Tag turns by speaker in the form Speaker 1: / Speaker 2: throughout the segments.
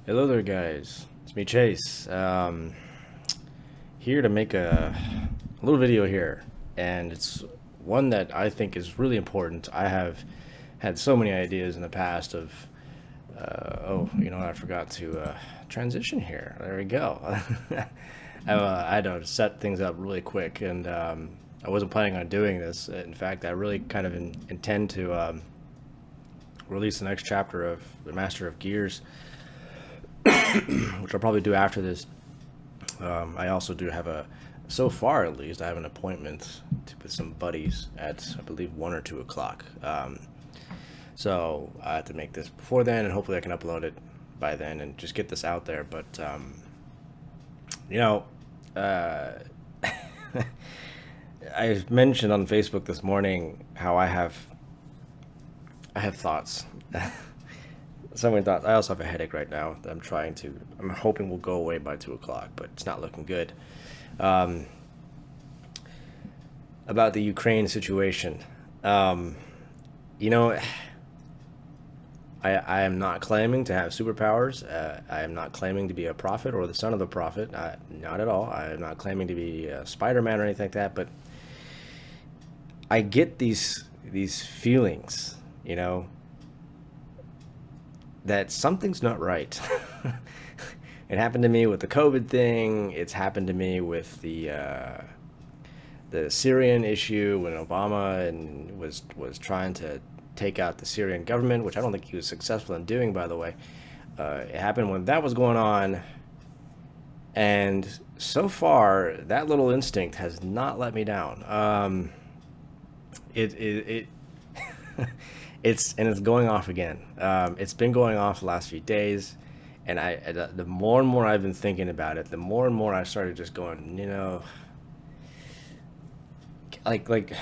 Speaker 1: Hello there, guys. It's me, Chase. Here to make a little video here, and it's one that I think is really important. I have had so many ideas in the past of, oh, I forgot to transition here. There we go. I had to set things up really quick, and I wasn't planning on doing this. In fact, I really kind of intend to release the next chapter of the Master of Gears, which I'll probably do after this. I also do have so far at least, I have an appointment with some buddies at, I believe, 1 or 2 o'clock. So I have to make this before then, and hopefully I can upload it by then and just get this out there. But, you know, uh, I mentioned on Facebook this morning how I have thoughts. So many thoughts. I also have a headache right now that I'm hoping will go away by 2 o'clock, but it's not looking good. Um, about the Ukraine situation. Um, you know, I am not claiming to have superpowers. I am not claiming to be a prophet or the son of a prophet. Not at all. I am not claiming to be Spider-Man or anything like that, but I get these feelings, that something's not right. It happened to me with the COVID thing. It's happened to me with the Syrian issue when Obama and was trying to take out the Syrian government, which I don't think he was successful in doing, by the way. It happened when that was going on, and so far that little instinct has not let me down. It it's going off again. It's been going off the last few days, and the more and more I've been thinking about it, the more and more I started just going, like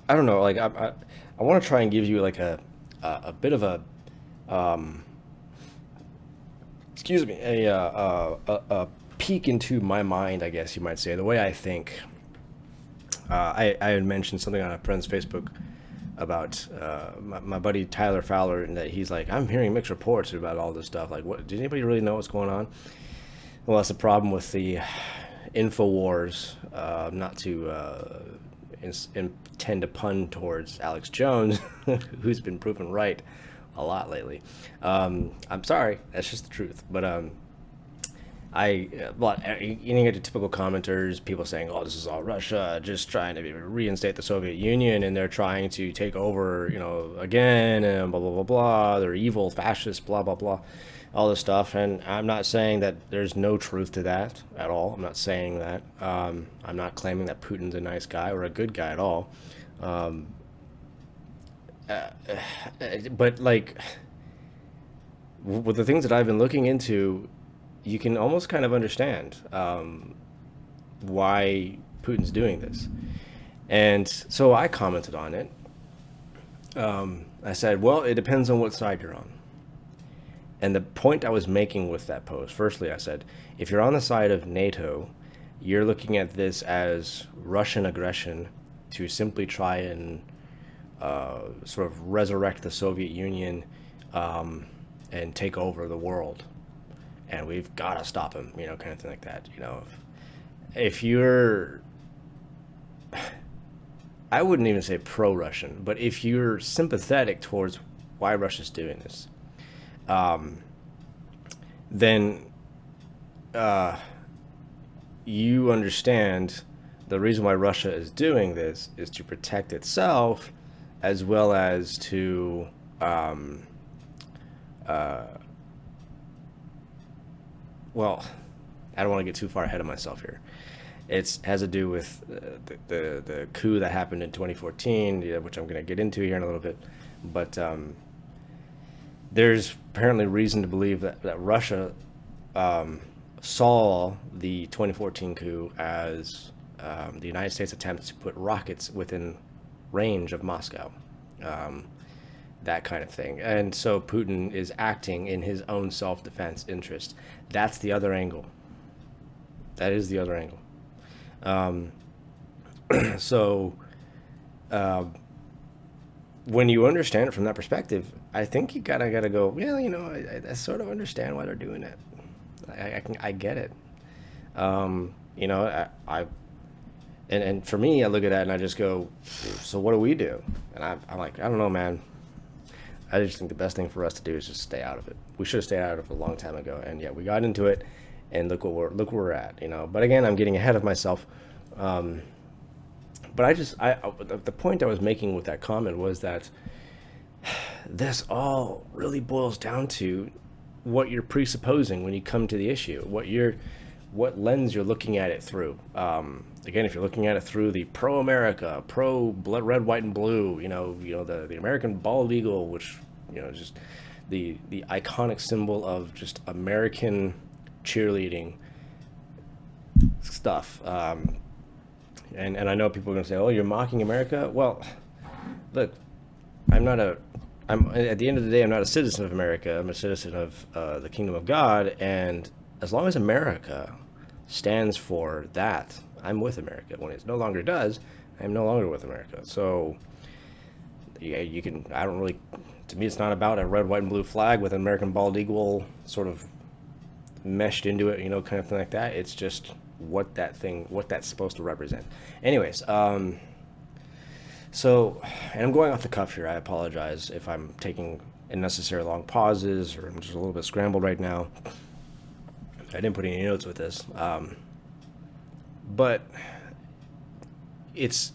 Speaker 1: I don't know, like I want to try and give you like a bit of a um, excuse me, a peek into my mind, I guess you might say, the way I think. I had mentioned something on a friend's Facebook about my buddy Tyler Fowler, and that he's like, I'm hearing mixed reports about all this stuff. Like, what? Did anybody really know what's going on? Well, that's the problem with the InfoWars. Not to intend to pun towards Alex Jones, who's been proven right a lot lately. I'm sorry, that's just the truth. But you get the typical commenters, people saying, "Oh, this is all Russia, just trying to reinstate the Soviet Union, and they're trying to take over, again, and blah blah blah blah. They're evil, fascist, blah blah blah, all this stuff." And I'm not saying that there's no truth to that at all. I'm not saying that. I'm not claiming that Putin's a nice guy or a good guy at all. Um, uh, but like with the things that I've been looking into, you can almost kind of understand why Putin's doing this. And so I commented on it. I said, well, it depends on what side you're on. And the point I was making with that post, firstly, I said, if you're on the side of NATO, you're looking at this as Russian aggression to simply try and sort of resurrect the Soviet Union and take over the world. And we've got to stop him, kind of thing like that. If you're, I wouldn't even say pro-Russian, but if you're sympathetic towards why Russia's doing this, um, then you understand the reason why Russia is doing this is to protect itself, as well as to uh, well, I don't want to get too far ahead of myself here. It has to do with the coup that happened in 2014, which I'm going to get into here in a little bit. But there's apparently reason to believe that Russia saw the 2014 coup as the United States attempts to put rockets within range of Moscow. Um, that kind of thing. And so Putin is acting in his own self-defense interest. That's the other angle. That is the other angle. Um, so, uh, when you understand it from that perspective, I think you gotta go. Well, I sort of understand why they're doing it. I get it. I and for me, I look at that and I just go, so what do we do? And I'm like, I don't know, man. I just think the best thing for us to do is just stay out of it. We should have stayed out of it a long time ago, and yeah, we got into it, and look where we're at, But again, I'm getting ahead of myself. But the point I was making with that comment was that this all really boils down to what you're presupposing when you come to the issue, what lens you're looking at it through. Again, if you're looking at it through the pro-America, pro-blood, red, white, and blue, the American bald eagle, which is just the iconic symbol of just American cheerleading stuff. And I know people are going to say, "Oh, you're mocking America." Well, look, I'm at the end of the day, I'm not a citizen of America. I'm a citizen of the kingdom of God, and as long as America stands for that, I'm with America. When it no longer does, I'm no longer with America. So, yeah, I don't really. To me, it's not about a red, white, and blue flag with an American bald eagle sort of meshed into it, kind of thing like that. It's just what that's supposed to represent. Anyways, so, and I'm going off the cuff here. I apologize if I'm taking unnecessary long pauses or I'm just a little bit scrambled right now. I didn't put any notes with this, but it's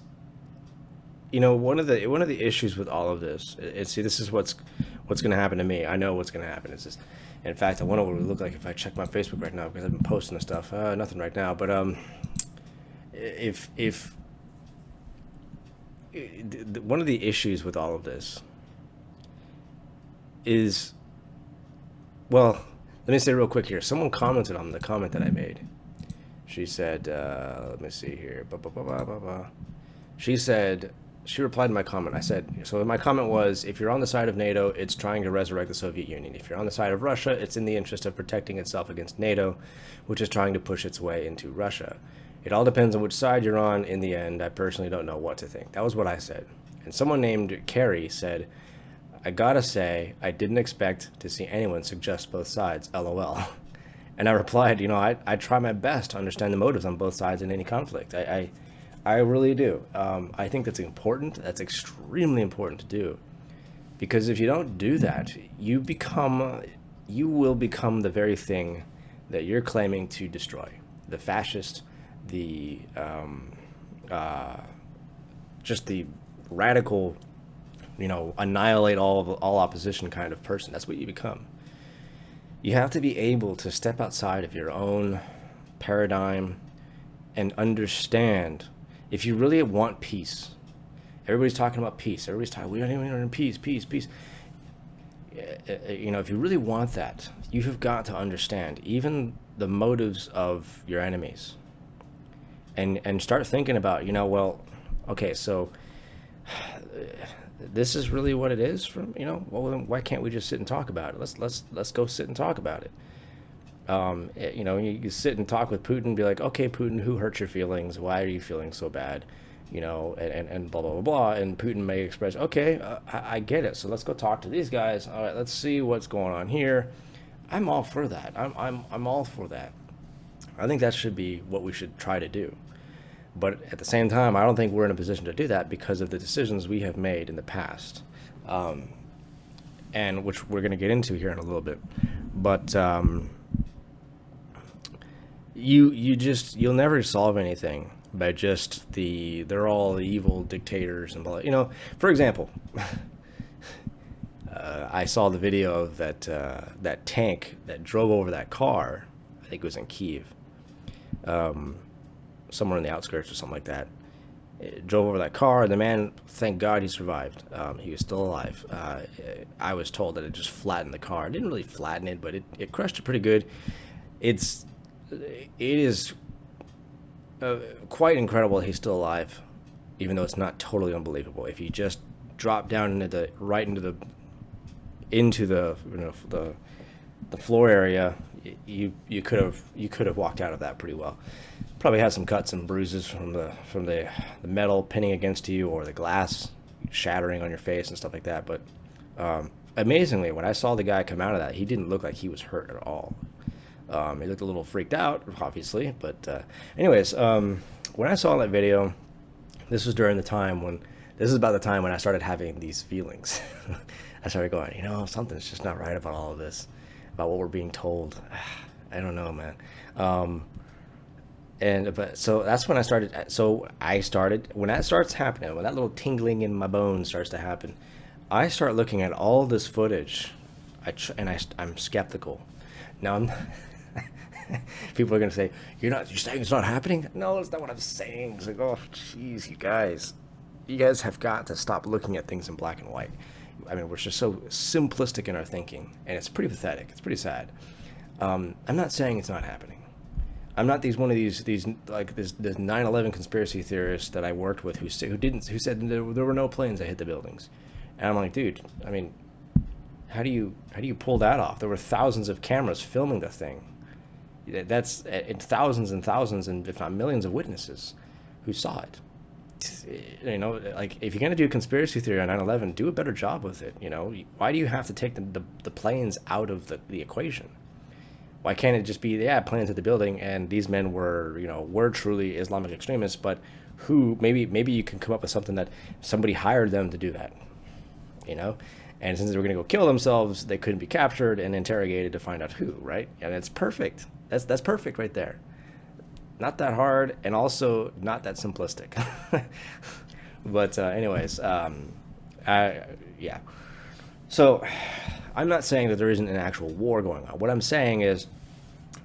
Speaker 1: one of the issues with all of this. See, this is what's going to happen to me. I know what's going to happen. It's just, in fact, I wonder what it would look like if I check my Facebook right now because I've been posting this stuff. Nothing right now, but if one of the issues with all of this is, well, let me say real quick here. Someone commented on the comment that I made. She said, let me see here. She said, she replied to my comment. I said, so my comment was, if you're on the side of NATO, it's trying to resurrect the Soviet Union. If you're on the side of Russia, it's in the interest of protecting itself against NATO, which is trying to push its way into Russia. It all depends on which side you're on in the end. I personally don't know what to think. That was what I said. And someone named Carrie said, I gotta say, I didn't expect to see anyone suggest both sides, LOL. And I replied, I try my best to understand the motives on both sides in any conflict. I really do. I think that's important. That's extremely important to do. Because if you don't do that, you will become the very thing that you're claiming to destroy. The fascist, just the radical, annihilate all opposition kind of person. That's what you become. You have to be able to step outside of your own paradigm and understand. If you really want peace, everybody's talking about peace. Everybody's talking, we don't even want peace. If you really want that, you have got to understand even the motives of your enemies. And start thinking about, well, okay, so this is really what it is from, well, then why can't we just sit and talk about it? Let's go sit and talk about it. You sit and talk with Putin and be like, okay, Putin, who hurt your feelings? Why are you feeling so bad? And blah, blah, blah, blah. And Putin may express, okay, I get it. So let's go talk to these guys. All right, let's see what's going on here. I'm all for that. I'm all for that. I think that should be what we should try to do. But at the same time, I don't think we're in a position to do that because of the decisions we have made in the past, and which we're going to get into here in a little bit. But you'll never solve anything by just they're all evil dictators and blah. For example, I saw the video of that tank that drove over that car. I think it was in Kyiv. Somewhere in the outskirts or something like that. It drove over that car, and the man, thank God, he survived. He was still alive. I was told that it just flattened the car. It didn't really flatten it, but it crushed it pretty good. It is quite incredible that he's still alive, even though it's not totally unbelievable. If he just dropped down into the floor area, you could have walked out of that pretty well. Probably had some cuts and bruises from the metal pinning against you or the glass shattering on your face and stuff like that. But amazingly, when I saw the guy come out of that, he didn't look like he was hurt at all. He looked a little freaked out, obviously. But anyways, when I saw that video, this was during the time when, this is about the time when I started having these feelings. I started going, you know, something's just not right about all of this, about what we're being told. I don't know, man. But so that's when I started. When that starts happening, when that little tingling in my bones starts to happen, I start looking at all this footage, I'm skeptical. Now I'm. People are gonna say, you're saying it's not happening? No, that's not what I'm saying. It's like, oh, jeez, you guys have got to stop looking at things in black and white. I mean, we're just so simplistic in our thinking, and it's pretty pathetic. It's pretty sad. I'm not saying it's not happening. I'm not one of these like this 9/11 conspiracy theorist that I worked with who said there were no planes that hit the buildings, and I'm like, dude, I mean, how do you pull that off? There were thousands of cameras filming the thing. That's thousands and thousands, and if not millions of witnesses who saw it. You know, like, if you're gonna do a conspiracy theory on 9/11, do a better job with it. You know, why do you have to take the planes out of the equation? Why can't it just be, yeah, planes at the building, and these men were truly Islamic extremists, but who, maybe you can come up with something that somebody hired them to do that, you know? And since they were going to go kill themselves, they couldn't be captured and interrogated to find out who, right? And it's perfect. That's perfect right there. Not that hard, and also not that simplistic. But anyways, yeah. So I'm not saying that there isn't an actual war going on. What I'm saying is,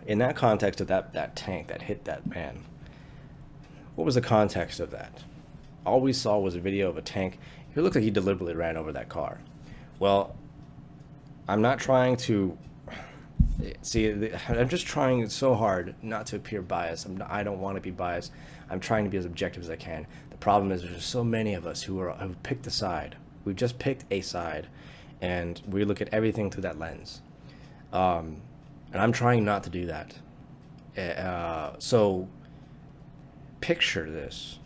Speaker 1: in that context of that tank that hit that man, what was the context of that? All we saw was a video of a tank. It looked like he deliberately ran over that car. Well, I'm not trying to see. I'm just trying so hard not to appear biased. I don't want to be biased. I'm trying to be as objective as I can. The problem is there's just so many of us who've picked a side. We've just picked a side, and we look at everything through that lens. And I'm trying not to do that. So picture this.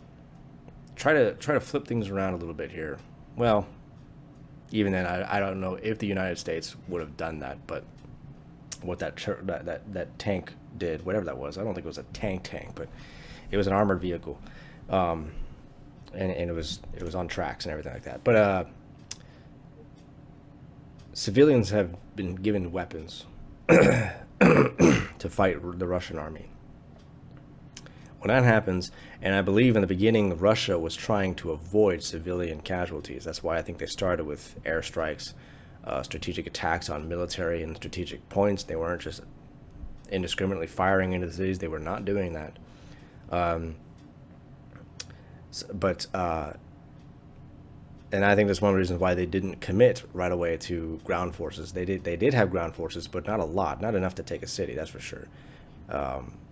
Speaker 1: Try to flip things around a little bit here. Well, even then, I don't know if the United States would have done that, but what that tank did, whatever that was, I don't think it was a tank, but it was an armored vehicle, and it was on tracks and everything like that. But civilians have been given weapons to fight the Russian army. When that happens, and I believe in the beginning Russia was trying to avoid civilian casualties. That's why I think they started with airstrikes, strategic attacks on military and strategic points. They weren't just indiscriminately firing into the cities. They were not doing that. And I think that's one of the reasons why they didn't commit right away to ground forces. They did have ground forces, but not a lot, not enough to take a city, that's for sure.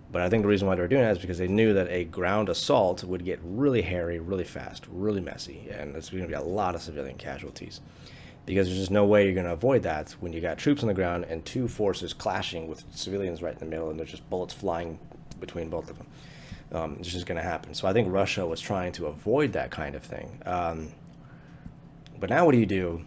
Speaker 1: But I think the reason why they were doing that is because they knew that a ground assault would get really hairy, really fast, really messy, and there's going to be a lot of civilian casualties. Because there's just no way you're going to avoid that when you got troops on the ground and two forces clashing with civilians right in the middle, and there's just bullets flying between both of them. It's just going to happen. So I think Russia was trying to avoid that kind of thing. But now what do you do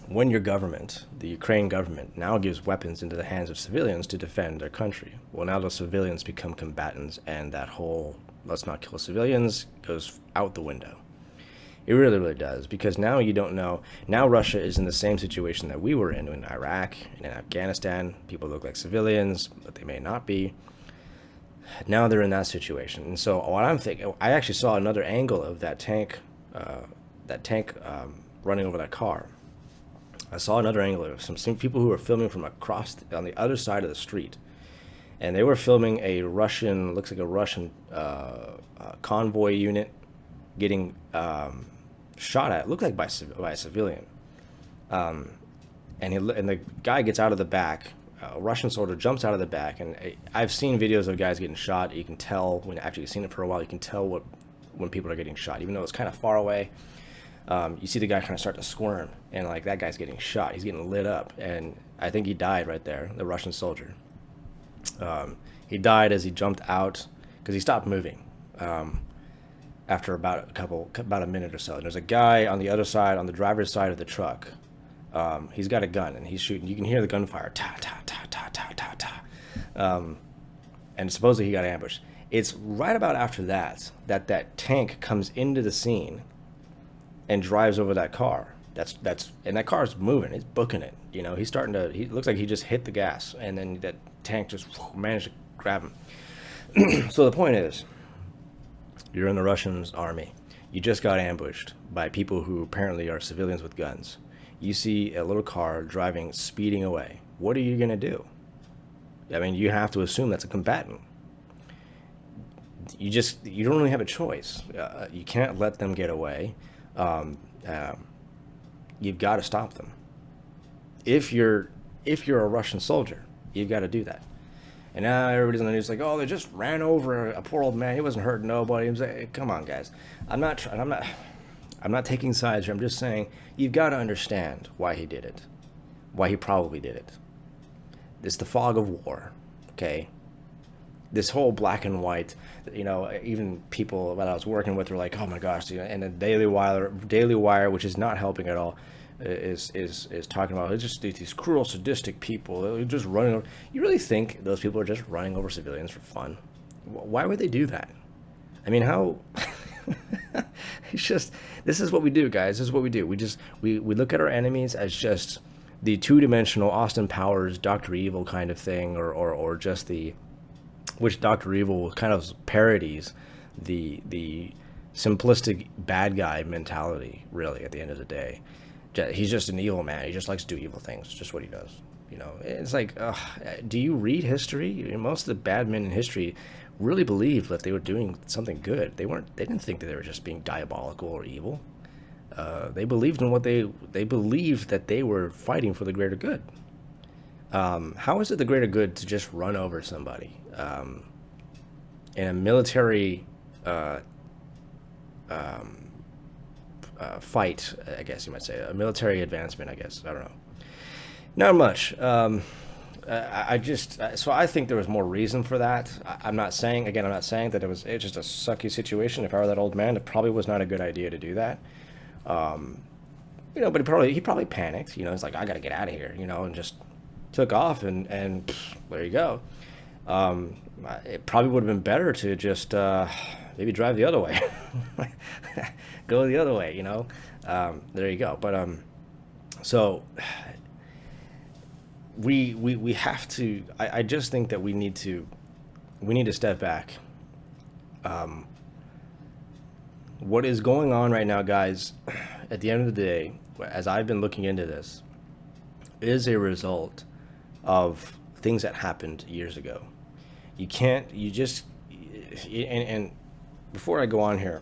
Speaker 1: when your government, the Ukraine government, now gives weapons into the hands of civilians to defend their country? Well, now those civilians become combatants, and that whole let's not kill civilians goes out the window. It really, really does, because now you don't know. Now Russia is in the same situation that we were in Iraq and in Afghanistan. People look like civilians, but they may not be. Now they're in that situation. And so what I'm thinking, I actually saw another angle of that tank running over that car. I saw another angle of some people who were filming from across on the other side of the street, and they were filming a Russian, looks like a Russian convoy unit getting shot at. Looked like by a civilian, and the guy gets out of the back. A Russian soldier jumps out of the back, and I've seen videos of guys getting shot. You can tell when after you've seen it for a while, you can tell when people are getting shot, even though it's kind of far away. You see the guy kind of start to squirm, and like that guy's getting shot. He's getting lit up, and I think he died right there, the Russian soldier. He died as he jumped out because he stopped moving. after about a minute or so. And there's a guy on the other side, on the driver's side of the truck. He's got a gun and he's shooting. You can hear the gunfire, ta ta ta ta ta ta ta. And supposedly he got ambushed. It's right about after that that tank comes into the scene and drives over that car. And that car's moving. It's booking it. You know, he's starting to. He looks like he just hit the gas, and then that tank just managed to grab him. So the point is, you're in the Russian army. You just got ambushed by people who apparently are civilians with guns. You see a little car driving, speeding away. What are you gonna do? I mean, you have to assume that's a combatant. You don't really have a choice. You can't let them get away. You've got to stop them. If you're a Russian soldier, you've got to do that. And now everybody's on the news like, oh, they just ran over a poor old man. He wasn't hurting nobody. I'm saying, come on, guys. I'm not taking sides here. I'm just saying you've got to understand why he did it, why he probably did it. It's the fog of war, okay? This whole black and white, you know, even people that I was working with were like, oh my gosh, and the Daily Wire, which is not helping at all, is talking about it's just these cruel, sadistic people. They're just running over. You really think those people are just running over civilians for fun? Why would they do that? I mean, how? It's just, this is what we do, guys. This is what we do. We look at our enemies as just the two-dimensional Austin Powers, Dr. Evil kind of thing, or just the, which Dr. Evil kind of parodies the simplistic bad guy mentality, really, at the end of the day. He's just an evil man. He just likes to do evil things. It's just what he does. You know, it's like, do you read history? I mean, most of the bad men in history really believed that they were doing something good. They didn't think that they were just being diabolical or evil. They believed in what they believed that they were fighting for the greater good. How is it the greater good to just run over somebody in a military fight? I guess you might say a military advancement. I guess, I don't know. Not much. So I think there was more reason for that. I'm not saying that it's just a sucky situation. If I were that old man, it probably was not a good idea to do that. You know, but he probably panicked. You know, it's like, I got to get out of here. You know, and just took off, and there you go. It probably would have been better to just maybe drive the other way, go the other way. You know, there you go. But so we have to. I just think that we need to step back. What is going on right now, guys, at the end of the day, as I've been looking into this, is a result of things that happened years ago. And before I go on here,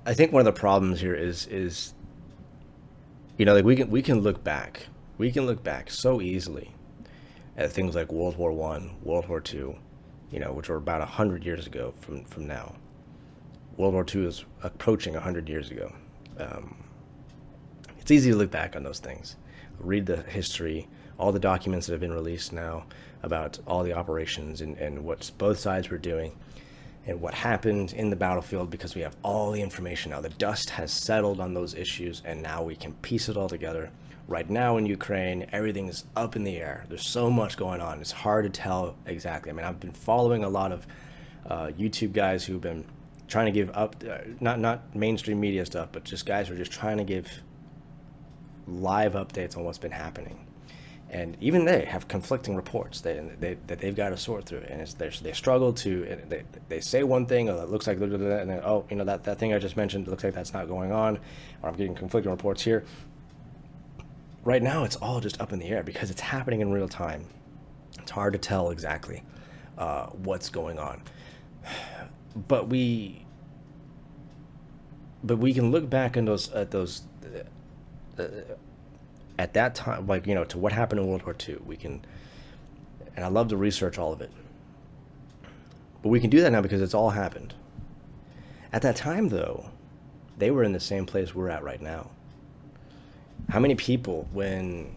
Speaker 1: I think one of the problems here is you know, like we can look back so easily at things like World War I, World War II, you know, which were about 100 years ago from now. World War II is approaching 100 years ago. It's easy to look back on those things, read the history, all the documents that have been released now about all the operations and what both sides were doing and what happened in the battlefield, because we have all the information now. The dust has settled on those issues, and now we can piece it all together. Right now in Ukraine, everything's up in the air. There's so much going on. It's hard to tell exactly. I mean, I've been following a lot of YouTube guys who've been trying to give up, not mainstream media stuff, but just guys who are just trying to give live updates on what's been happening. And even they have conflicting reports that they've got to sort through. And they struggle to, they say one thing, or it looks like, and then, oh, you know, that thing I just mentioned, it looks like that's not going on, or I'm getting conflicting reports here. Right now, it's all just up in the air because it's happening in real time. It's hard to tell exactly what's going on. But we can look back at at that time, like, you know, to what happened in World War II. We can, and I love to research all of it. But we can do that now because it's all happened. At that time, though, they were in the same place we're at right now. How many people, when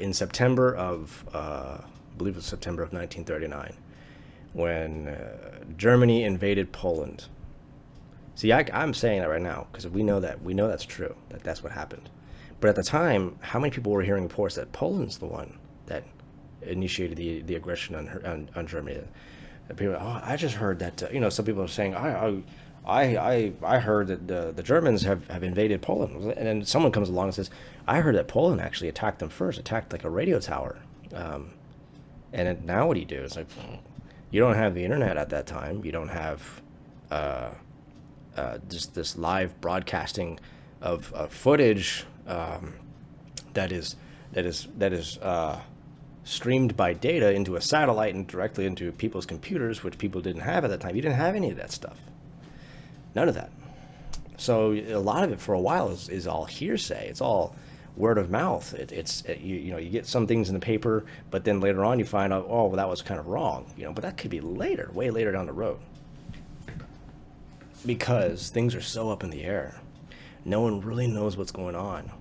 Speaker 1: in September of, I believe it was September of 1939, when Germany invaded Poland. See, I'm saying that right now because we know that's true, that that's what happened. But at the time, how many people were hearing reports that Poland's the one that initiated the aggression on Germany? People, oh, I just heard that. Some people are saying, I heard that the Germans have invaded Poland, and then someone comes along and says, I heard that Poland actually attacked them first, attacked like a radio tower. And then now what do you do? It's like, you don't have the internet at that time. You don't have just this live broadcasting of footage that is streamed by data into a satellite and directly into people's computers, which people didn't have at that time. You didn't have any of that stuff. None of that. So a lot of it for a while is all hearsay. It's all word of mouth. You get some things in the paper, but then later on you find out, oh, well, that was kind of wrong. But that could be later, way later down the road, because things are so up in the air. No one really knows what's going on.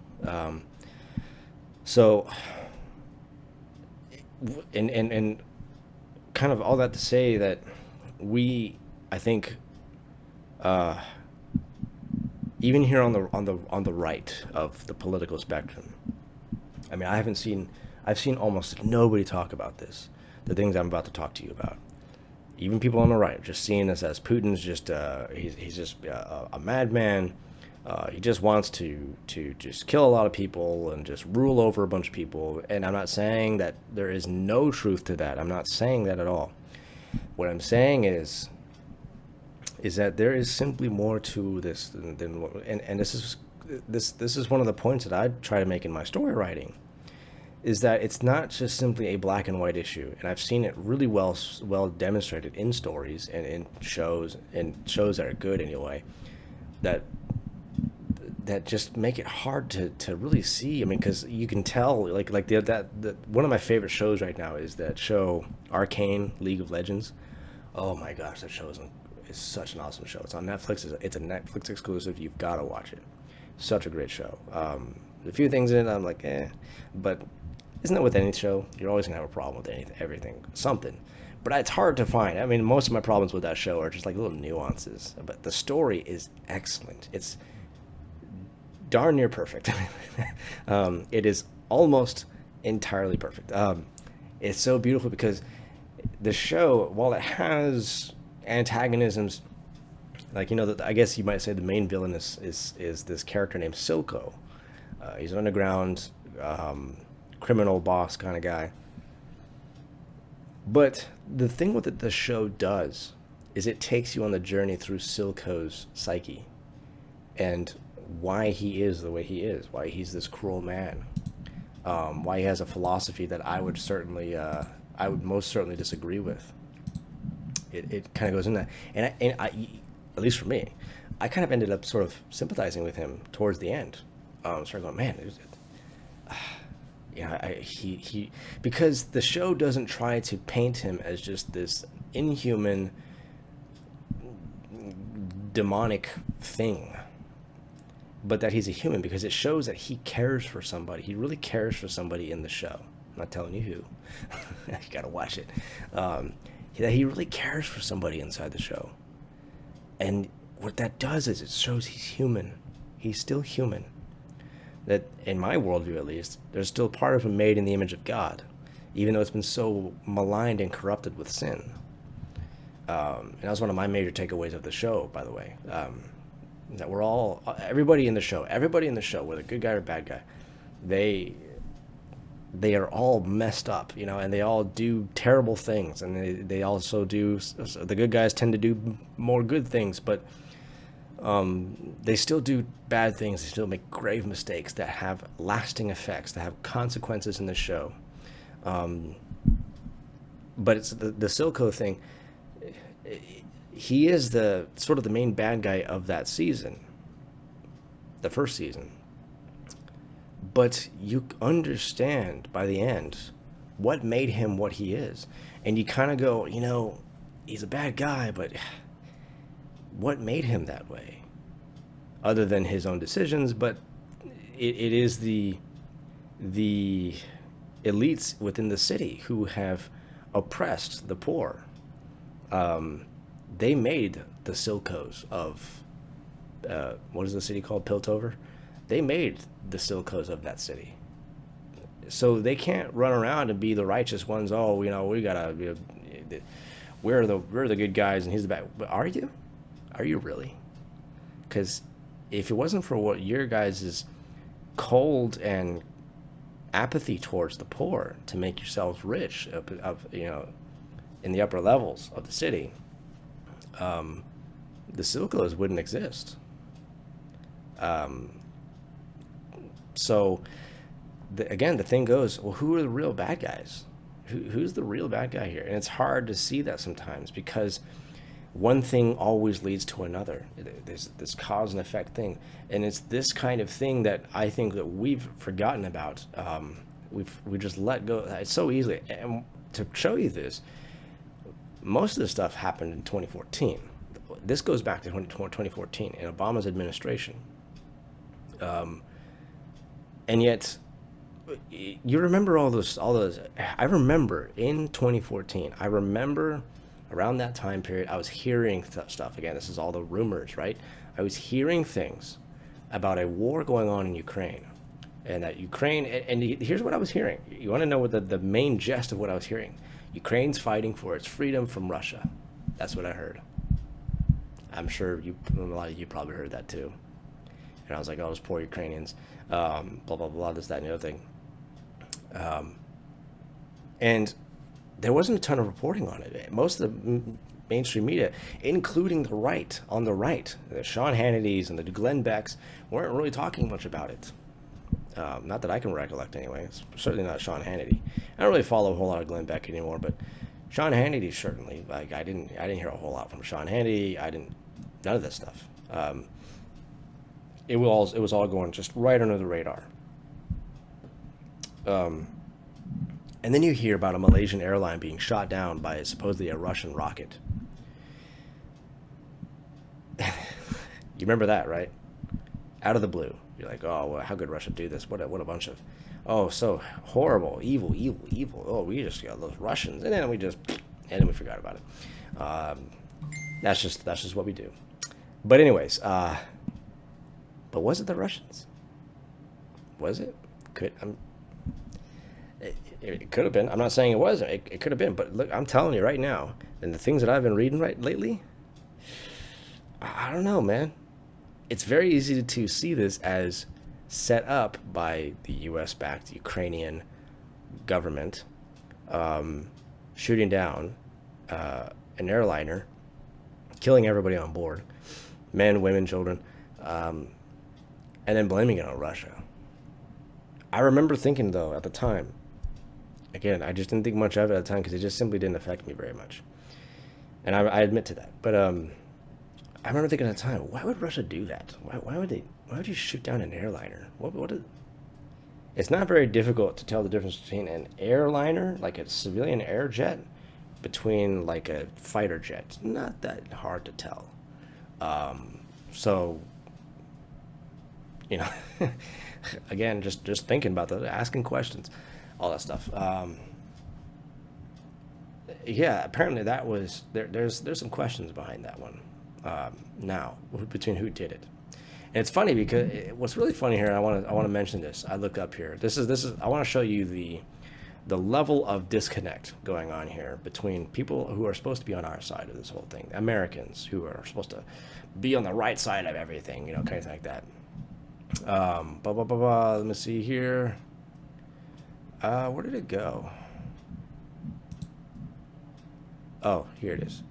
Speaker 1: So, and kind of all that to say that I think, even here on the right of the political spectrum, I mean, I've seen almost nobody talk about this, the things I'm about to talk to you about. Even people on the right just seeing this as Putin's just he's just a madman. He just wants to just kill a lot of people and just rule over a bunch of people. And I'm not saying that there is no truth to that. I'm not saying that at all. What I'm saying is that there is simply more to this than and this is one of the points that I try to make in my story writing, is that it's not just simply a black and white issue. And I've seen it really well demonstrated in stories and in shows that are good anyway, that just make it hard to really see. I mean, because you can tell, like one of my favorite shows right now is that show Arcane, League of Legends. Oh my gosh, that show is such an awesome show. It's on Netflix. It's a Netflix exclusive. You've got to watch it. Such a great show. A few things in it I'm like, but isn't it with any show? You're always gonna have a problem with everything, something. But it's hard to find. I mean, most of my problems with that show are just like little nuances. But the story is excellent. It's darn near perfect. It is almost entirely perfect. It's so beautiful because the show, while it has antagonisms, like, I guess you might say the main villain is this character named Silko. He's an underground criminal boss kind of guy. But the thing with the show does is it takes you on the journey through Silko's psyche and why he is the way he is, why he's this cruel man, why he has a philosophy that I would most certainly disagree with. It kind of goes in that, and I, at least for me, I kind of ended up sort of sympathizing with him towards the end. Started going, man, he because the show doesn't try to paint him as just this inhuman, demonic thing, but that he's a human, because it shows that he cares for somebody. He really cares for somebody in the show. I'm not telling you who. You gotta watch it. That he really cares for somebody inside the show. And what that does is it shows he's human. He's still human. That, in my worldview at least, there's still part of him made in the image of God, even though it's been so maligned and corrupted with sin. And that was one of my major takeaways of the show, by the way. That we're all, everybody in the show, whether good guy or bad guy, they are all messed up, and they all do terrible things, and they also do, the good guys tend to do more good things, but they still do bad things. They still make grave mistakes that have lasting effects, that have consequences in the show. But it's the Silko thing. He is the sort of the main bad guy of that season, the first season. But you understand by the end what made him what he is. And you kind of go, he's a bad guy, but what made him that way? Other than his own decisions, but it is the elites within the city who have oppressed the poor. They made the Silkos of, what is the city called? Piltover? They made the Silkos of that city. So they can't run around and be the righteous ones. Oh, we gotta, we're the good guys and he's the bad. But are you? Are you really? Because if it wasn't for what your guys' cold and apathy towards the poor to make yourselves rich in the upper levels of the city, the Silkos wouldn't exist. So again, the thing goes, well, who are the real bad guys? Who's the real bad guy here? And it's hard to see that sometimes because one thing always leads to another. There's this cause and effect thing, and it's this kind of thing that I think that we've forgotten about. We just let go. It's so easily. And to show you this, most of this stuff happened in 2014. This goes back to 2014 in Obama's administration, and yet you remember all those. I remember in 2014. I remember around that time period, I was hearing stuff. Again, this is all the rumors, right? I was hearing things about a war going on in Ukraine, and that Ukraine. And here's what I was hearing. You want to know what the main gist of what I was hearing? Ukraine's fighting for its freedom from Russia. That's what I heard. I'm sure a lot of you probably heard that too. And I was like, oh, those poor Ukrainians, blah, blah, blah, this, that, and the other thing. And there wasn't a ton of reporting on it. Most of the mainstream media, including the right, the Sean Hannitys and the Glenn Becks, weren't really talking much about it. Not that I can recollect anyway. It's certainly not Sean Hannity. I don't really follow a whole lot of Glenn Beck anymore, but Sean Hannity certainly. Like I didn't hear a whole lot from Sean Hannity. None of this stuff. It was all going just right under the radar. And then you hear about a Malaysian airline being shot down by supposedly a Russian rocket. You remember that, right? Out of the blue. You're like, oh, well, how could Russia do this? What a bunch of, oh, so horrible, evil. Oh, we just got those Russians, and then we forgot about it. That's just what we do. But anyways, but was it the Russians? Was it? It could have been. I'm not saying it wasn't. It could have been. But look, I'm telling you right now, and the things that I've been reading lately, I don't know, man. It's very easy to see this as set up by the U.S.-backed Ukrainian government shooting down an airliner, killing everybody on board, men, women, children, and then blaming it on Russia. I remember thinking, though, at the time, again, I just didn't think much of it at the time because it just simply didn't affect me very much. And I admit to that. But I remember thinking at the time, why would Russia do that? Why would you shoot down an airliner? It's not very difficult to tell the difference between an airliner, like a civilian air jet, between like a fighter jet. It's not that hard to tell. So, again, just thinking about that, asking questions, all that stuff. Yeah, apparently that was there's some questions behind that one. Now between who did it, and it's funny because what's really funny here. I want to mention this. I look up here. This is I want to show you the level of disconnect going on here between people who are supposed to be on our side of this whole thing, Americans who are supposed to be on the right side of everything, kind of like that. Let me see here. Where did it go? Oh, here it is.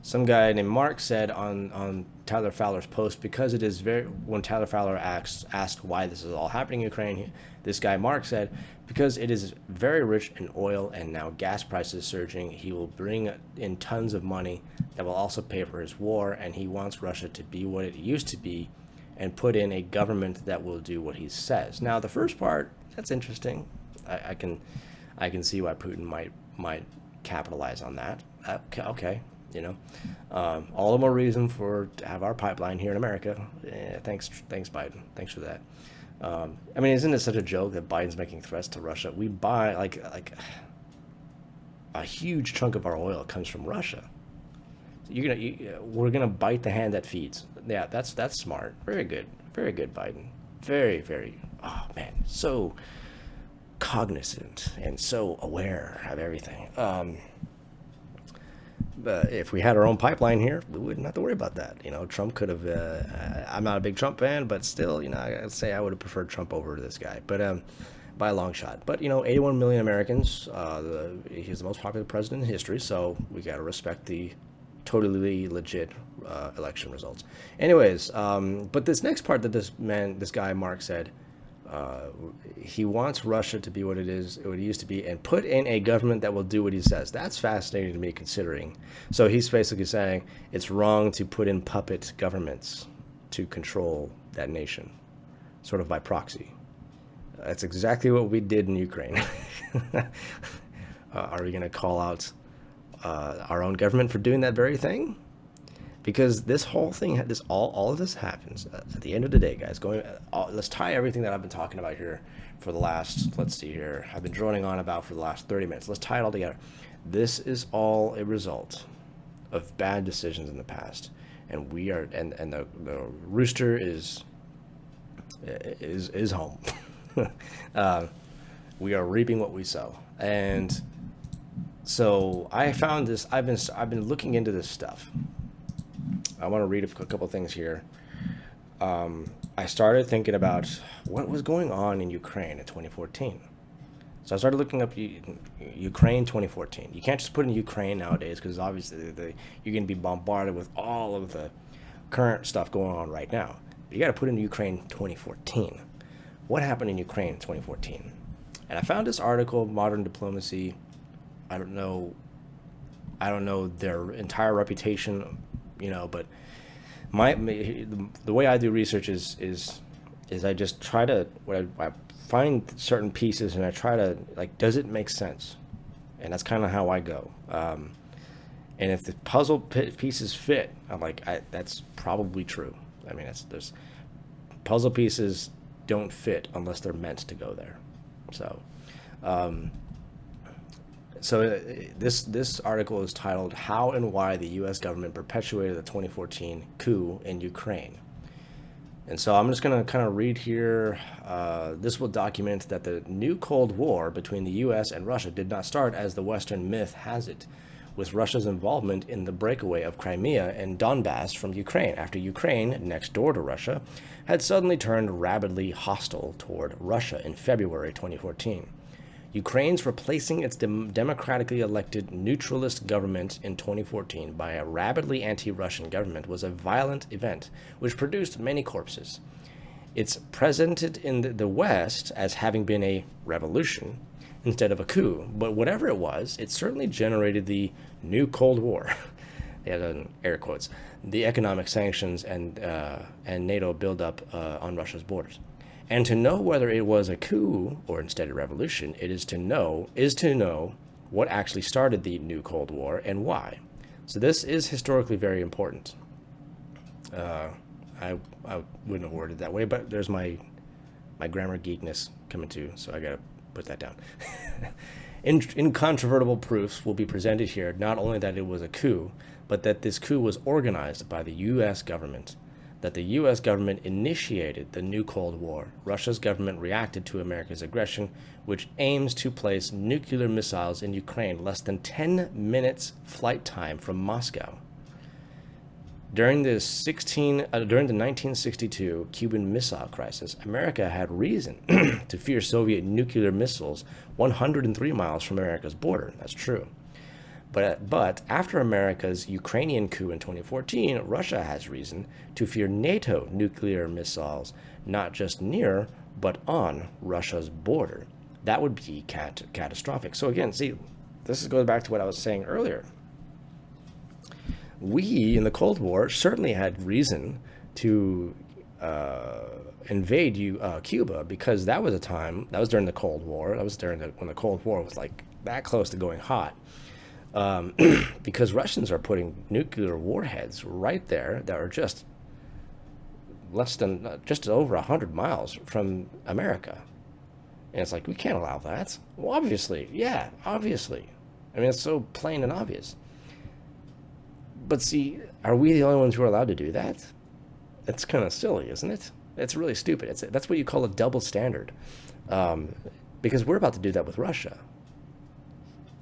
Speaker 1: Some guy named Mark said on Tyler Fowler's post, because it is when Tyler Fowler asked why this is all happening in Ukraine, this guy Mark said, because it is very rich in oil and now gas prices surging, he will bring in tons of money that will also pay for his war, and he wants Russia to be what it used to be and put in a government that will do what he says. Now, the first part, that's interesting. I can see why Putin might capitalize on that. Okay. All the more reason to have our pipeline here in America. Thanks, Biden. Thanks for that. Isn't it such a joke that Biden's making threats to Russia? We buy like a huge chunk of our oil comes from Russia. We're gonna bite the hand that feeds. Yeah, that's smart. Very good. Very good, Biden. Very, very. Oh man, so cognizant and so aware of everything. But if we had our own pipeline here, we wouldn't have to worry about that. Trump could have. I'm not a big Trump fan, but still, I'd say I would have preferred Trump over this guy. But by a long shot. But 81 million Americans. He's the most popular president in history, so we got to respect the totally legit election results. Anyways, but this next part that this guy Mark said. He wants Russia to be what it used to be, and put in a government that will do what he says. That's fascinating to me, considering. So he's basically saying it's wrong to put in puppet governments to control that nation, sort of by proxy. That's exactly what we did in Ukraine. Are we going to call out our own government for doing that very thing? Because this whole thing, all of this happens at the end of the day, guys. Let's tie everything that I've been talking about here for the last, let's see here, I've been droning on about for the last 30 minutes. Let's tie it all together. This is all a result of bad decisions in the past, and the rooster is home. We are reaping what we sow, and so I found this. I've been looking into this stuff. I want to read a couple things here. I started thinking about what was going on in Ukraine in 2014. So I started looking up Ukraine 2014. You can't just put in Ukraine nowadays because obviously you're going to be bombarded with all of the current stuff going on right now. You got to put in Ukraine 2014. What happened in Ukraine in 2014? And I found this article, Modern Diplomacy. I don't know their entire reputation. But the way I do research is I just try to I find certain pieces and I try to does it make sense, and that's kind of how I go. And if the puzzle pieces fit, I'm like, that's probably true. I mean, there's puzzle pieces don't fit unless they're meant to go there. So. So this article is titled "How and Why the U.S. Government Perpetuated the 2014 Coup in Ukraine." And so I'm just going to kind of read here. This will document that the new Cold War between the U.S. and Russia did not start as the Western myth has it, with Russia's involvement in the breakaway of Crimea and Donbass from Ukraine, after Ukraine, next door to Russia, had suddenly turned rabidly hostile toward Russia in February 2014. Ukraine's replacing its democratically elected neutralist government in 2014 by a rabidly anti-Russian government was a violent event which produced many corpses. It's presented in the West as having been a revolution instead of a coup, but whatever it was, it certainly generated the new Cold War. They had air quotes, the economic sanctions and NATO buildup on Russia's borders. And to know whether it was a coup or instead a revolution, it is to know what actually started the new Cold War and why. So this is historically very important. I wouldn't have worded it that way, but there's my grammar geekness coming too, so I gotta put that down. Incontrovertible proofs will be presented here, not only that it was a coup, but that this coup was organized by the U.S. government, that the U.S. government initiated the new Cold War. Russia's government reacted to America's aggression, which aims to place nuclear missiles in Ukraine less than 10 minutes flight time from Moscow. During the 1962 Cuban Missile Crisis, America had reason to fear Soviet nuclear missiles 103 miles from America's border. That's true. But after America's Ukrainian coup in 2014, Russia has reason to fear NATO nuclear missiles, not just near, but on Russia's border. That would be catastrophic. So again, see, this goes back to what I was saying earlier. We, in the Cold War, certainly had reason to invade Cuba, because that was a time, that was during the Cold War, that was when the Cold War was like that close to going hot. Because Russians are putting nuclear warheads right there that are just just over 100 miles from America. And it's like, we can't allow that. Well, obviously. Yeah, obviously. I mean, it's so plain and obvious. But see, are we the only ones who are allowed to do that? That's kind of silly, isn't it? It's really stupid. That's what you call a double standard, um, because we're about to do that with Russia.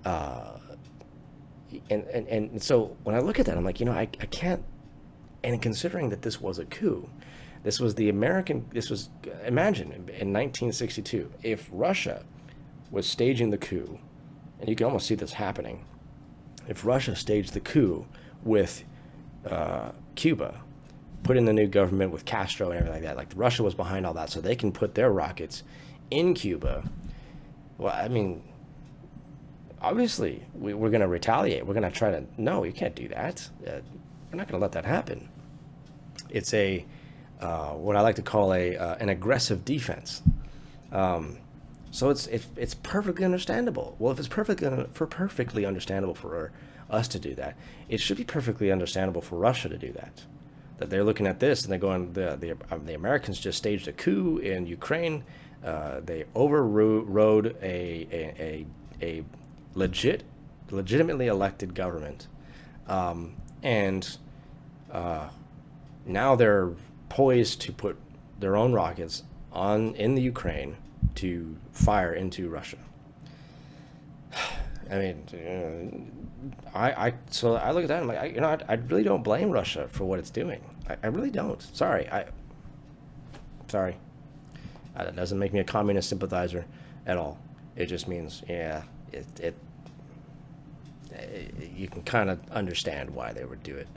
Speaker 1: Uh, and so when I look at that, I'm like, I can't. And considering that this was a coup, this was the American. This was imagine in 1962 if Russia was staging the coup, and you can almost see this happening. If Russia staged the coup with Cuba, put in the new government with Castro and everything like that, like Russia was behind all that, so they can put their rockets in Cuba. Well, I mean, obviously we're going to retaliate. We're going to try to. No, you can't do that. We're not going to let that happen. It's a what I like to call an aggressive defense. So it's perfectly understandable. Well, if it's perfectly understandable for us to do that, it should be perfectly understandable for Russia to do that. That they're looking at this and they're going, the Americans just staged a coup in Ukraine. They overrode a legitimately elected government, and now they're poised to put their own rockets in the Ukraine to fire into Russia. I mean, so I look at that and I'm like, I really don't blame Russia for what it's doing. I really don't. Sorry. That doesn't make me a communist sympathizer at all. It just means, yeah, you can kind of understand why they would do it.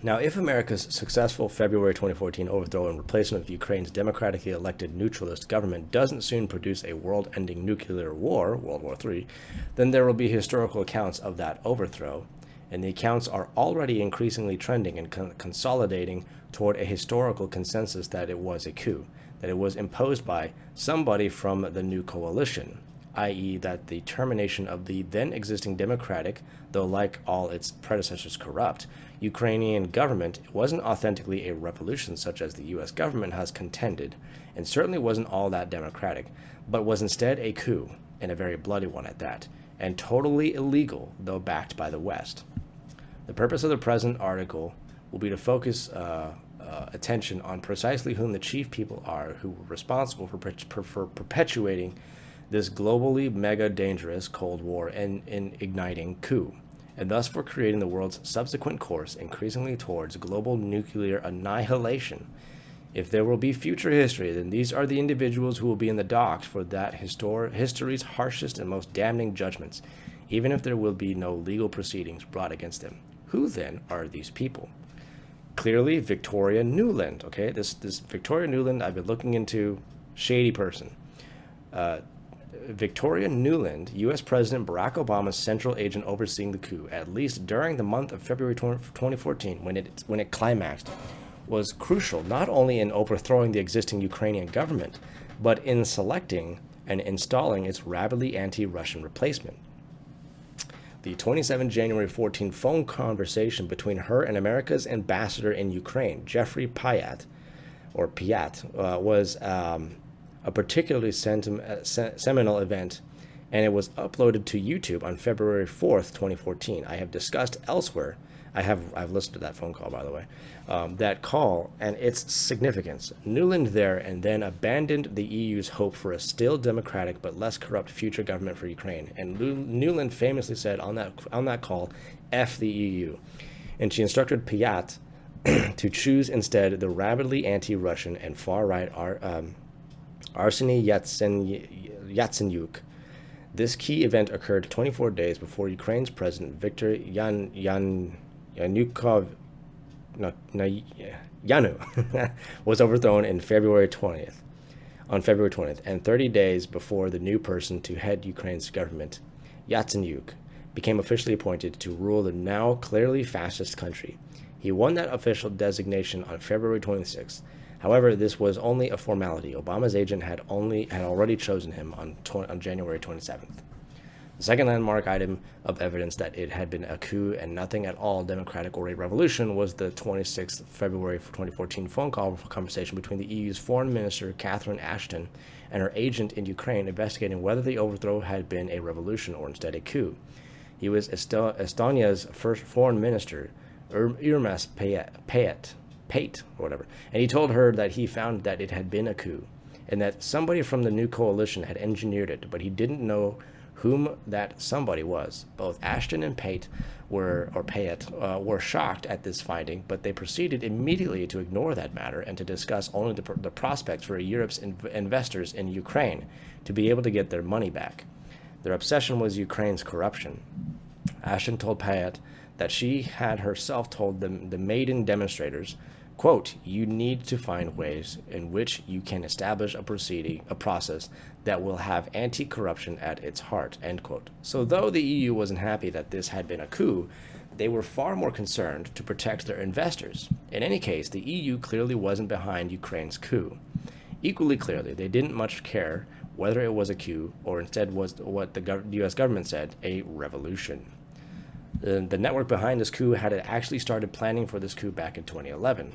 Speaker 1: Now, if America's successful February 2014 overthrow and replacement of Ukraine's democratically elected neutralist government doesn't soon produce a world-ending nuclear war, World War III, then there will be historical accounts of that overthrow, and the accounts are already increasingly trending and consolidating toward a historical consensus that it was a coup, that it was imposed by somebody from the new coalition, i.e. that the termination of the then existing democratic, though like all its predecessors corrupt, Ukrainian government wasn't authentically a revolution such as the US government has contended, and certainly wasn't all that democratic, but was instead a coup, and a very bloody one at that, and totally illegal, though backed by the West. The purpose of the present article will be to focus attention on precisely whom the chief people are who were responsible for perpetuating this globally mega dangerous Cold War and igniting coup, and thus for creating the world's subsequent course increasingly towards global nuclear annihilation. If there will be future history, then these are the individuals who will be in the docks for that history's harshest and most damning judgments, even if there will be no legal proceedings brought against them. Who then are these people? Clearly, Victoria Nuland. Okay, this Victoria Nuland, I've been looking into. Shady person. Victoria Nuland, U.S. President Barack Obama's central agent overseeing the coup, at least during the month of February 2014, when it climaxed, was crucial not only in overthrowing the existing Ukrainian government, but in selecting and installing its rabidly anti-Russian replacement. The 27 January 14 phone conversation between her and America's ambassador in Ukraine, Jeffrey Pyatt, was a particularly seminal event, and it was uploaded to YouTube on February 4th, 2014. I have discussed elsewhere. I've listened to that phone call, by the way, that call and its significance. Nuland there and then abandoned the EU's hope for a still democratic but less corrupt future government for Ukraine. And Nuland famously said on that call, "F the EU," and she instructed Pyatt to choose instead the rabidly anti-Russian and far-right Arseniy Yatsenyuk. This key event occurred 24 days before Ukraine's President Viktor Yanukovych was overthrown on February 20th, and 30 days before the new person to head Ukraine's government, Yatsenyuk, became officially appointed to rule the now clearly fascist country. He won that official designation on February 26th. However, this was only a formality. Obama's agent had already chosen him on January 27th. The second landmark item of evidence that it had been a coup and nothing at all democratic or a revolution was the 26th February 2014 phone call conversation between the EU's foreign minister, Catherine Ashton, and her agent in Ukraine investigating whether the overthrow had been a revolution or instead a coup. He was Estonia's first foreign minister, Urmas Pate, or whatever, and he told her that he found that it had been a coup, and that somebody from the new coalition had engineered it, but he didn't know whom that somebody was. Both Ashton and Pate were shocked at this finding, but they proceeded immediately to ignore that matter and to discuss only the prospects for Europe's investors in Ukraine to be able to get their money back. Their obsession was Ukraine's corruption. Ashton told Payet that she had herself told the maiden demonstrators, quote, "You need to find ways in which you can establish a process that will have anti-corruption at its heart," end quote. So though the EU wasn't happy that this had been a coup, they were far more concerned to protect their investors. In any case, the EU clearly wasn't behind Ukraine's coup. Equally clearly, they didn't much care whether it was a coup or instead was what the US government said, a revolution. The network behind this coup had actually started planning for this coup back in 2011.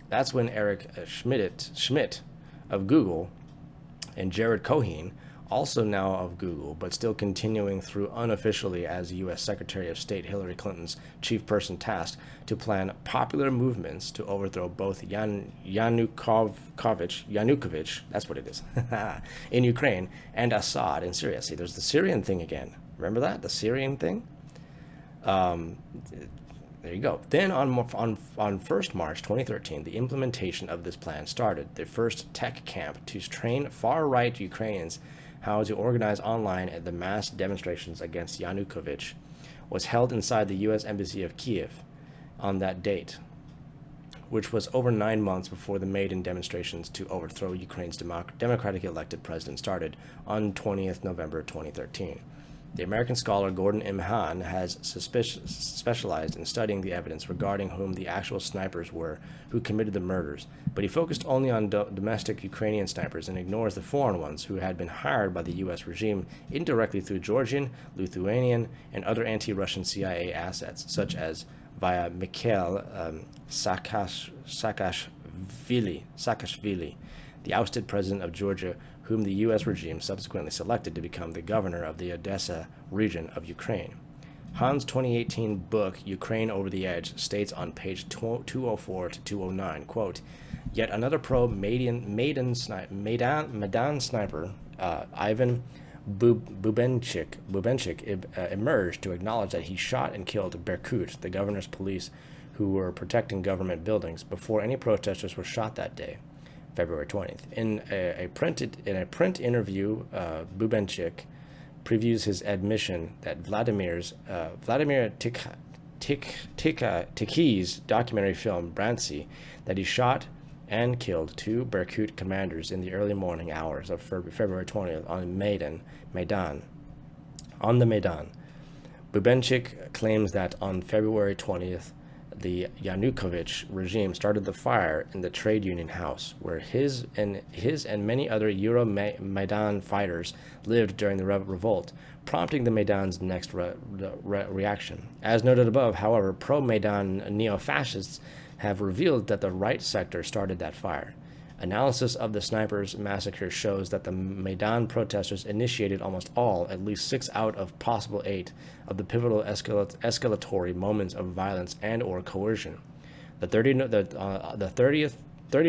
Speaker 1: That's when Eric Schmidt of Google and Jared Cohen, also now of Google, but still continuing through unofficially as U.S. Secretary of State Hillary Clinton's chief person tasked to plan popular movements to overthrow both Yanukovych, that's what it is, in Ukraine, and Assad in Syria. See, there's the Syrian thing again. Remember that? The Syrian thing? There you go. Then on 1st March 2013, the implementation of this plan started. The first tech camp to train far-right Ukrainians how to organize online at the mass demonstrations against Yanukovych was held inside the U.S. Embassy of Kiev on that date, which was over 9 months before the maiden demonstrations to overthrow Ukraine's democratic elected president started on 20th November 2013. The American scholar Gordon M. Hahn has specialized in studying the evidence regarding whom the actual snipers were who committed the murders, but he focused only on domestic Ukrainian snipers and ignores the foreign ones who had been hired by the U.S. regime indirectly through Georgian, Lithuanian, and other anti-Russian CIA assets, such as via Mikhail Saakashvili, the ousted president of Georgia, whom the U.S. regime subsequently selected to become the governor of the Odessa region of Ukraine. Hahn's 2018 book, Ukraine Over the Edge, states on page 204 to 209, quote, "Yet another pro-Maidan sniper, Ivan Bubenchik, emerged to acknowledge that he shot and killed Berkut, the governor's police who were protecting government buildings, before any protesters were shot that day, February 20th. In a print interview, Bubenchik previews his admission that Vladimir Tikh's documentary film Brancy, that he shot and killed 2 Berkut commanders in the early morning hours of February 20th on the Maidan. Bubenchik claims that on February 20th, the Yanukovych regime started the fire in the trade union house, where his and many other Euro-Maidan fighters lived during the revolt, prompting the Maidan's next reaction. As noted above, however, pro-Maidan neo-fascists have revealed that the right sector started that fire. Analysis of the snipers' massacre shows that the Maidan protesters initiated almost all, at least 6 out of possible 8, of the pivotal escalatory moments of violence and or coercion. The 30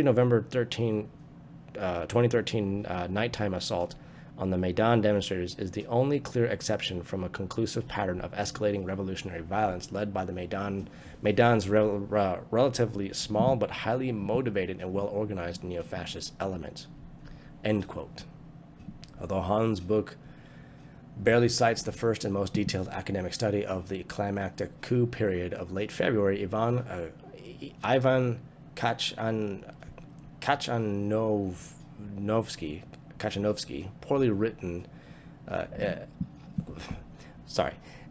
Speaker 1: November 2013 nighttime assault on the Maidan demonstrators is the only clear exception from a conclusive pattern of escalating revolutionary violence led by the Maidan's relatively small but highly motivated and well-organized neo-fascist element. End quote. Although Hahn's book barely cites the first and most detailed academic study of the climactic coup period of late February, Ivan Kachanovsky, poorly written,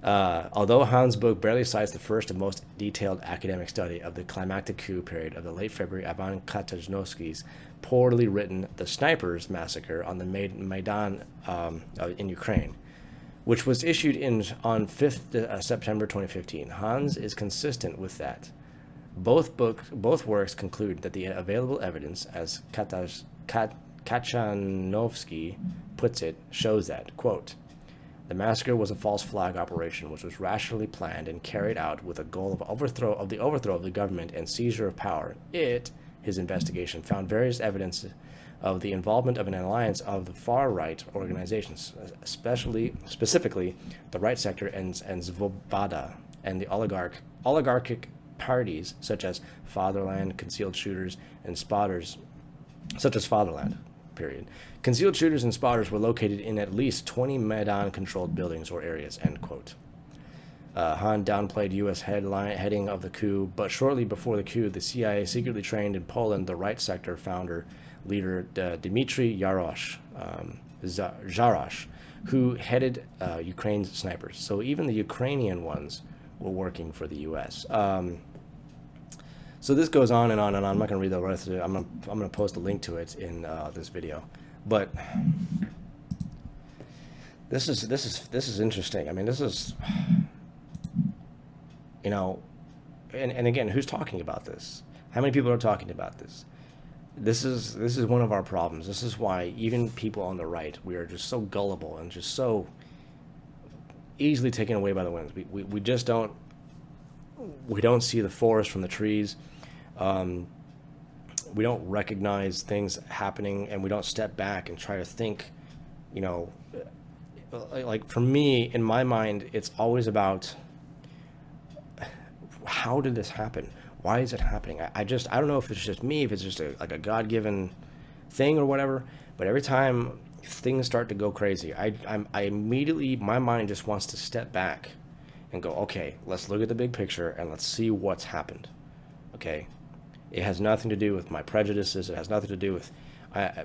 Speaker 1: although Hahn's book barely cites the first and most detailed academic study of the climactic coup period of the late February, Ivan Kachanovsky's poorly written The Snipers Massacre on the Maidan in Ukraine, which was issued on 5th September 2015. Hahn's is consistent with that. Both works conclude that the available evidence, as Kachanovsky puts it, shows that, quote, The massacre was a false flag operation which was rationally planned and carried out with a goal of the overthrow of the government and seizure of power. His investigation found various evidence of the involvement of an alliance of the far-right organizations, specifically the right sector and Svoboda, and the oligarchic parties such as Fatherland, concealed shooters, and spotters, such as Fatherland. Period. Concealed shooters and spotters were located in at least 20 Maidan-controlled buildings or areas, end quote. Han downplayed U.S. heading of the coup, but shortly before the coup, the CIA secretly trained in Poland the right sector founder leader Dmitry Yarosh, who headed Ukraine's snipers. So even the Ukrainian ones were working for the U.S. So this goes on and on and on. I'm not going to read the rest of it. I'm going to post a link to it in this video. But this is interesting. I mean, this is, you know, and again, who's talking about this? How many people are talking about this? This is one of our problems. This is why even people on the right, we are just so gullible and just so easily taken away by the winds. We just don't see the forest from the trees. We don't recognize things happening, and we don't step back and try to think, you know, like for me, in my mind, it's always about how did this happen? Why is it happening? I don't know if it's just me, if it's just like a God-given thing or whatever, but every time things start to go crazy, I immediately, my mind just wants to step back and go, okay, let's look at the big picture and let's see what's happened. Okay? It has nothing to do with my prejudices. It has nothing to do with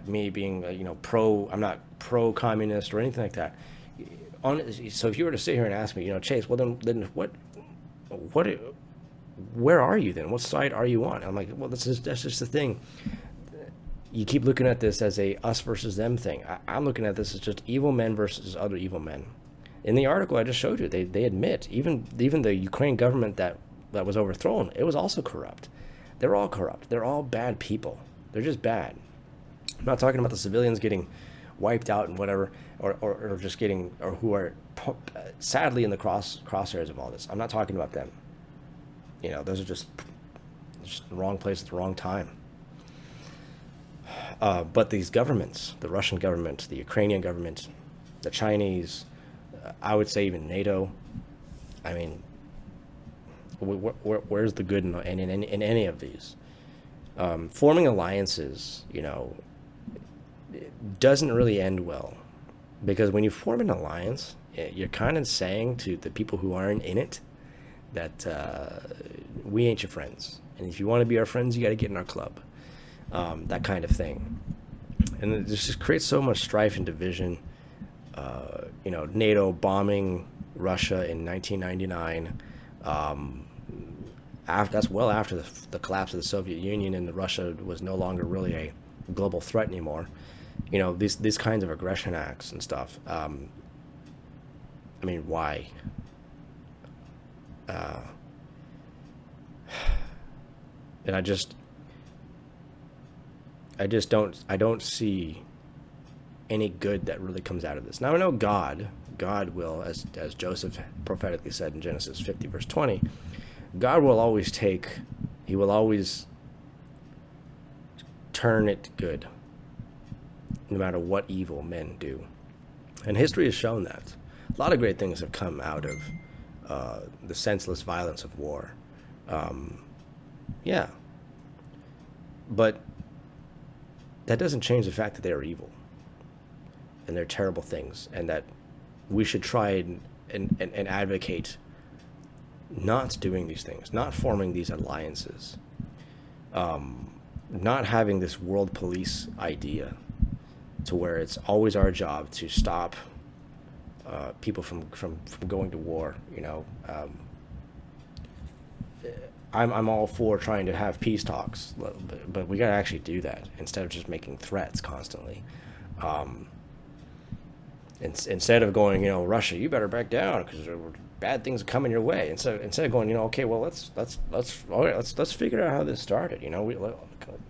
Speaker 1: me being, you know, I'm not pro-communist or anything like that. So if you were to sit here and ask me, you know, Chase, well then where are you then? What side are you on? I'm like, well, that's just the thing. You keep looking at this as a us versus them thing. I'm looking at this as just evil men versus other evil men. In the article I just showed you, they admit even the Ukraine government that was overthrown, it was also corrupt. They're all corrupt. They're all bad people. They're just bad. I'm not talking about the civilians getting wiped out and whatever, or just getting, or who are sadly in the crosshairs of all this. I'm not talking about them. You know, those are just the wrong place at the wrong time. But these governments, the Russian government, the Ukrainian government, the Chinese, I would say even NATO, I mean, where's the good in any of these? Forming alliances, you know, doesn't really end well, because when you form an alliance, you're kind of saying to the people who aren't in it that we ain't your friends, and if you want to be our friends, you got to get in our club, that kind of thing. And it just creates so much strife and division. You know, NATO bombing Russia in 1999. That's well after the collapse of the Soviet Union, and Russia was no longer really a global threat anymore. You know, these kinds of aggression acts and stuff. I mean, why? And I don't see any good that really comes out of this. Now I know God will, as Joseph prophetically said in Genesis 50 verse 20, God will always he will always turn it good, no matter what evil men do. And history has shown that. A lot of great things have come out of the senseless violence of war. Yeah. But that doesn't change the fact that they are evil. And they're terrible things. And that we should try and advocate not doing these things, not forming these alliances, not having this world police idea to where it's always our job to stop people from going to war. You know, I'm all for trying to have peace talks, but we gotta actually do that instead of just making threats constantly. Instead of going, you know, Russia, you better back down because bad things are coming your way. Instead of going, you know, okay, well let's figure out how this started. You know,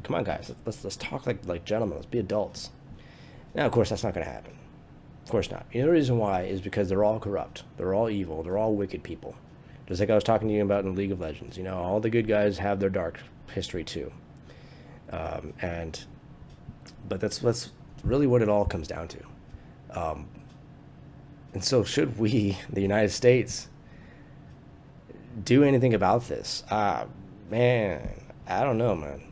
Speaker 1: come on guys, let's talk like gentlemen. Let's be adults. Now, of course, that's not going to happen. Of course not. The reason why is because they're all corrupt. They're all evil. They're all wicked people. Just like I was talking to you about in League of Legends. All the good guys have their dark history too. But that's really what it all comes down to. And so should we, the United States, do anything about this? Man, I don't know, man.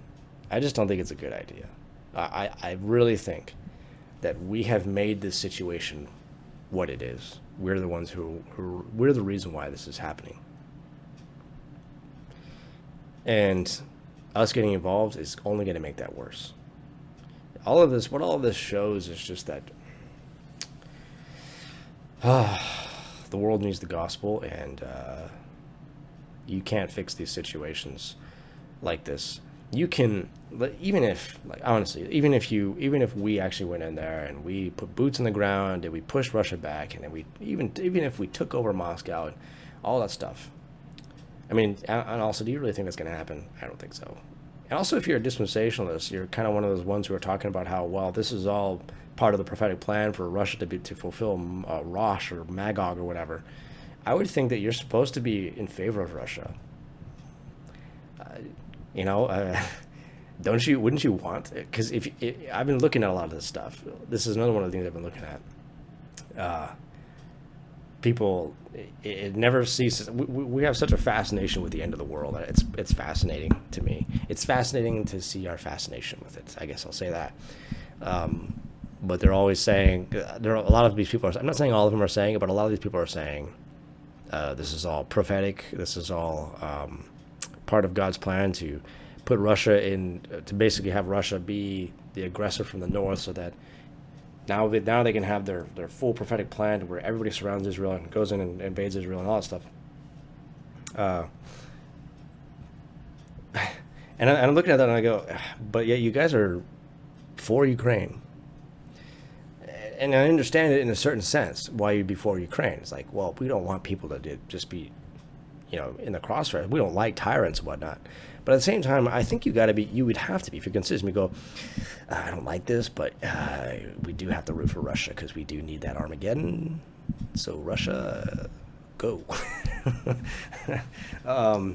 Speaker 1: I just don't think it's a good idea. I really think that we have made this situation what it is. We're the ones we're the reason why this is happening. And us getting involved is only going to make that worse. What all of this shows is just that the world needs the gospel, and you can't fix these situations like this. You can, even if, like, honestly, even if we actually went in there and we put boots in the ground and we pushed Russia back, and then even if we took over Moscow and all that stuff. I mean, and also, do you really think that's going to happen? I don't think so. And also, if you're a dispensationalist, you're kind of one of those ones who are talking about how, well, this is all part of the prophetic plan for Russia to fulfill Rosh or Magog or whatever. I would think that you're supposed to be in favor of Russia. Wouldn't you want it? Because I've been looking at a lot of this stuff. This is another one of the things I've been looking at. People, it never ceases. We have such a fascination with the end of the world. It's fascinating to me. It's fascinating to see our fascination with it. I guess I'll say that. But they're always saying, there are a lot of these people. I'm not saying all of them are saying it, but a lot of these people are saying, this is all prophetic. This is all part of God's plan to put Russia in, to basically have Russia be the aggressor from the north, so that now they can have their full prophetic plan to where everybody surrounds Israel and goes in and invades Israel and all that stuff. And I'm looking at that and I go, but yet you guys are for Ukraine. And I understand it in a certain sense why you'd be for Ukraine. It's like, well, we don't want people to just be, in the crossfire. We don't like tyrants and whatnot. But at the same time, I think you would have to be, if you're consistent, you go, I don't like this, but we do have to root for Russia because we do need that Armageddon. So Russia, go. I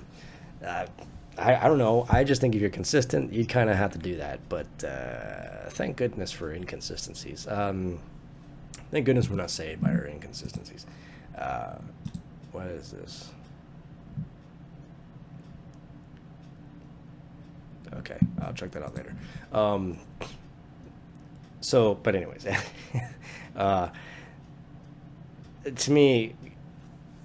Speaker 1: don't know. I just think if you're consistent, you'd kind of have to do that. But thank goodness for inconsistencies. Thank goodness we're not saved by our inconsistencies. What is this? Okay, I'll check that out later. But anyways, to me,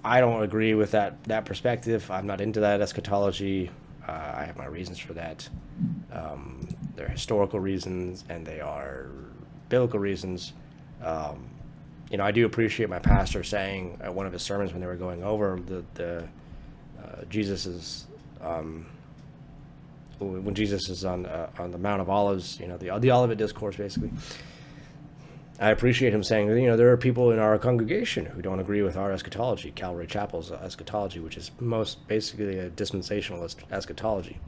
Speaker 1: I don't agree with that perspective. I'm not into that eschatology. I have my reasons for that. They're historical reasons and they are biblical reasons. I do appreciate my pastor saying at one of his sermons when they were going over the Jesus's. When Jesus is on the Mount of Olives, the Olivet Discourse, basically. I appreciate him saying that, there are people in our congregation who don't agree with our eschatology, Calvary Chapel's eschatology, which is most basically a dispensationalist eschatology.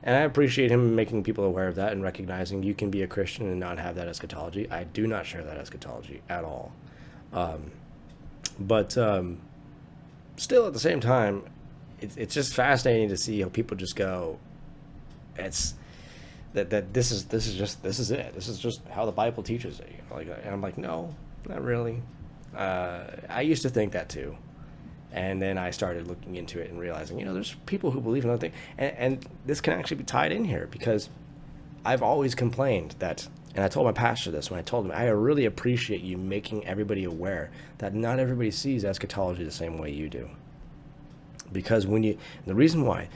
Speaker 1: And I appreciate him making people aware of that and recognizing you can be a Christian and not have that eschatology. I do not share that eschatology at all. But still, at the same time, it's just fascinating to see how people just go, it's that this is it. This is just how the Bible teaches it. And I'm like, no, not really. I used to think that too, and then I started looking into it and realizing, there's people who believe in other things, and this can actually be tied in here because I've always complained that, and I told my pastor this when I told him, I really appreciate you making everybody aware that not everybody sees eschatology the same way you do, because the reason why.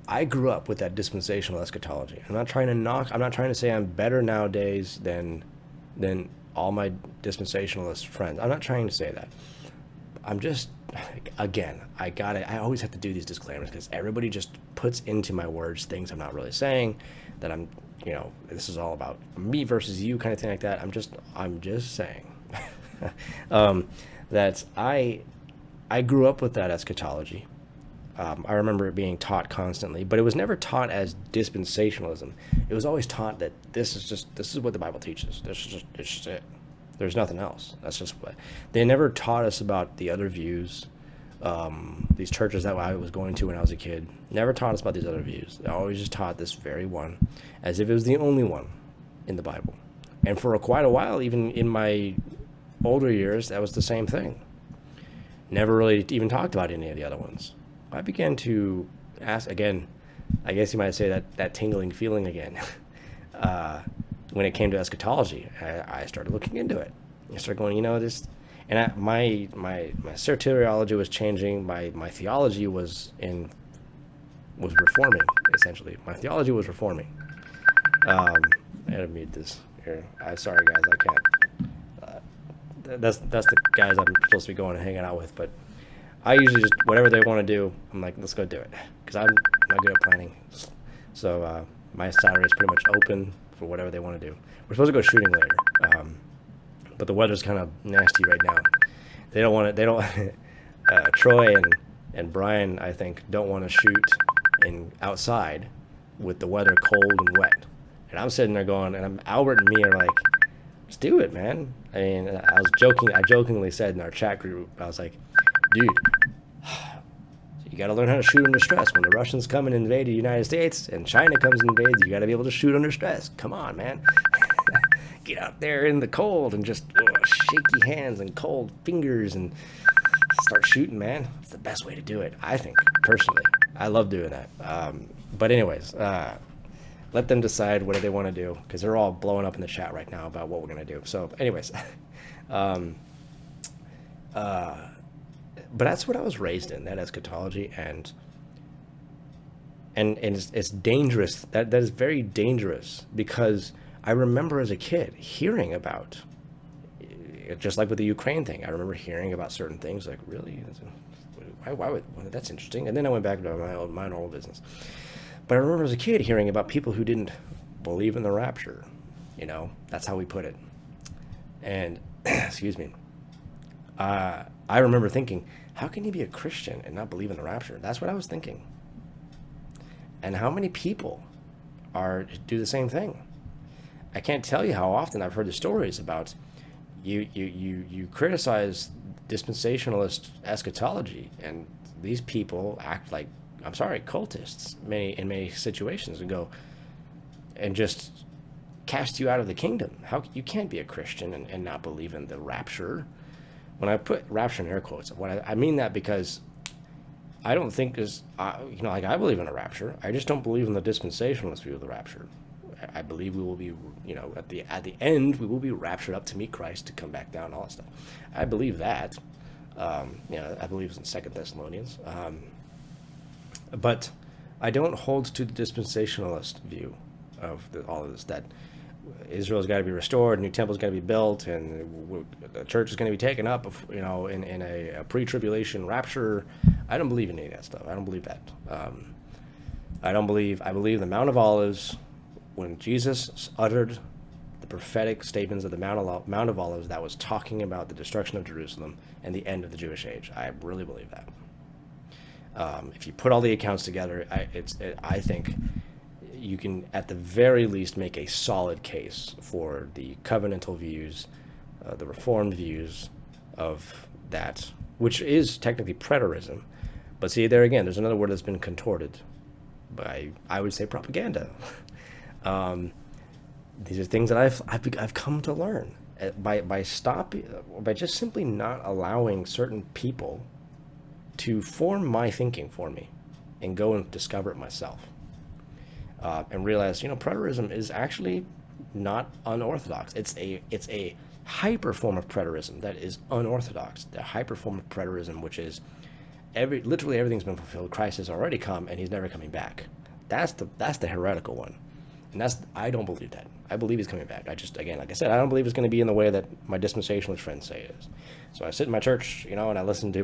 Speaker 1: I grew up with that dispensational eschatology. I'm not trying to say I'm better nowadays than all my dispensationalist friends. I'm not trying to say that. I'm just, again, I always have to do these disclaimers because everybody just puts into my words things I'm not really saying, that I'm, this is all about me versus you kind of thing like that. I'm just saying that I grew up with that eschatology. I remember it being taught constantly, but it was never taught as dispensationalism. It was always taught that this is what the Bible teaches. It's just it. There's nothing else. That's just what they never taught us about the other views. These churches that I was going to when I was a kid never taught us about these other views. They always just taught this very one, as if it was the only one in the Bible. And for quite a while, even in my older years, that was the same thing. Never really even talked about any of the other ones. I began to ask again. I guess you might say that tingling feeling again. When it came to eschatology, I started looking into it. I started going, this, and my soteriology was changing. My theology was reforming, essentially. My theology was reforming. I gotta mute this here. I'm sorry, guys. I can't. That's the guys I'm supposed to be going and hanging out with. But I usually just whatever they want to do, I'm like, let's go do it, because I'm not good at planning. So my salary is pretty much open for whatever they want to do. We're supposed to go shooting later, but the weather's kind of nasty right now. They don't want it. They don't. Troy and Brian, I think, don't want to shoot outside with the weather cold and wet. And I'm sitting there going, and Albert and me are like, let's do it, man. I mean, I was joking. I jokingly said in our chat group, I was like, dude, you got to learn how to shoot under stress. When the Russians come and invade the United States and China comes and invades, you got to be able to shoot under stress. Come on, man. Get out there in the cold and just shaky hands and cold fingers and start shooting, man. It's the best way to do it, I think, personally. I love doing that. But anyways, let them decide what they want to do, because they're all blowing up in the chat right now about what we're going to do. So anyways, but that's what I was raised in, that eschatology, and it's dangerous. That is very dangerous, because I remember as a kid hearing about, just like with the Ukraine thing, I remember hearing about certain things like, really? Why would, well, that's interesting. And then I went back to my normal business. But I remember as a kid hearing about people who didn't believe in the rapture. That's how we put it. And, excuse me. I remember thinking, how can you be a Christian and not believe in the rapture? That's what I was thinking. And how many people do the same thing? I can't tell you how often I've heard the stories about you criticize dispensationalist eschatology, and these people act like, I'm sorry, cultists in many situations, and go and just cast you out of the kingdom. How you can't be a Christian and not believe in the rapture. When I put rapture in air quotes, I mean that because I don't think like I believe in a rapture. I just don't believe in the dispensationalist view of the rapture. I believe we will be, at the end, we will be raptured up to meet Christ, to come back down, all that stuff. I believe that. I believe it's in 2 Thessalonians. But I don't hold to the dispensationalist view of all of this, that Israel's got to be restored, new temple's got to be built, and the church is going to be taken up, in a pre-tribulation rapture. I don't believe in any of that stuff. I don't believe that. I believe the Mount of Olives, when Jesus uttered the prophetic statements of the Mount of Olives, that was talking about the destruction of Jerusalem and the end of the Jewish age. I really believe that. If you put all the accounts together, I think you can, at the very least, make a solid case for the covenantal views, the Reformed views of that, which is technically preterism. But see, there again, there's another word that's been contorted by, I would say, propaganda. These are things that I've come to learn by just simply not allowing certain people to form my thinking for me and go and discover it myself, and realize, preterism is actually not unorthodox. It's a hyper form of preterism that is unorthodox. The hyper form of preterism, which is literally everything's been fulfilled. Christ has already come and he's never coming back. That's the heretical one. And I don't believe that. I believe he's coming back. Again, like I said, I don't believe it's going to be in the way that my dispensationalist friends say it is. So I sit in my church, and I listen to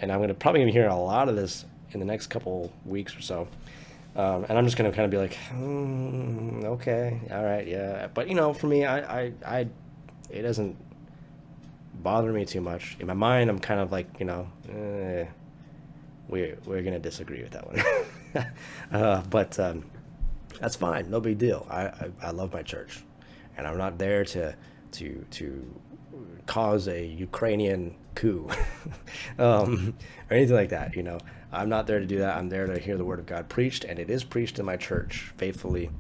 Speaker 1: and I'm probably going to hear a lot of this in the next couple weeks or so. And I'm just going to kind of be like, okay, all right, yeah. But, for me, it doesn't bother me too much. In my mind, I'm kind of like, we're going to disagree with that one. But that's fine. No big deal. I love my church, and I'm not there to cause a Ukrainian coup or anything like that. I'm not there to do that. I'm there to hear the word of God preached, and it is preached in my church faithfully,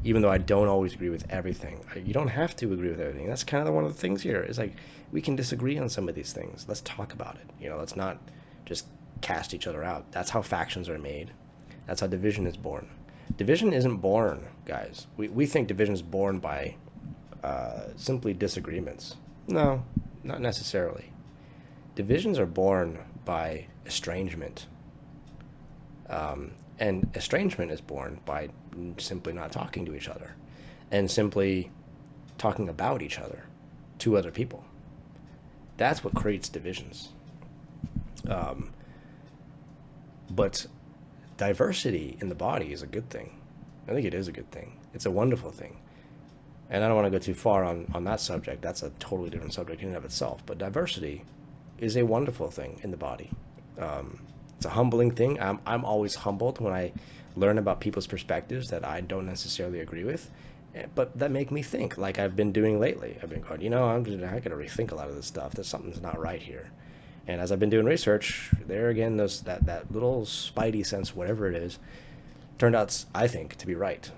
Speaker 1: even though I don't always agree with everything. You don't have to agree with everything. That's kind of one of the things here. Is like we can disagree on some of these things. Let's talk about it. Let's not just cast each other out. That's how factions are made. That's how division is born. Division isn't born, guys. We think division is born by simply disagreements. No, not necessarily. Divisions are born by estrangement. And estrangement is born by simply not talking to each other and simply talking about each other to other people. That's what creates divisions. But diversity in the body is a good thing. I think it is a good thing. It's a wonderful thing. And I don't want to go too far on that subject. That's a totally different subject in and of itself. But diversity is a wonderful thing in the body. It's a humbling thing. I'm always humbled when I learn about people's perspectives that I don't necessarily agree with, but that make me think, like I've been doing lately. I've been going, I got to rethink a lot of this stuff. That something's not right here. And as I've been doing research, there again, that little spidey sense, whatever it is, turned out, I think, to be right.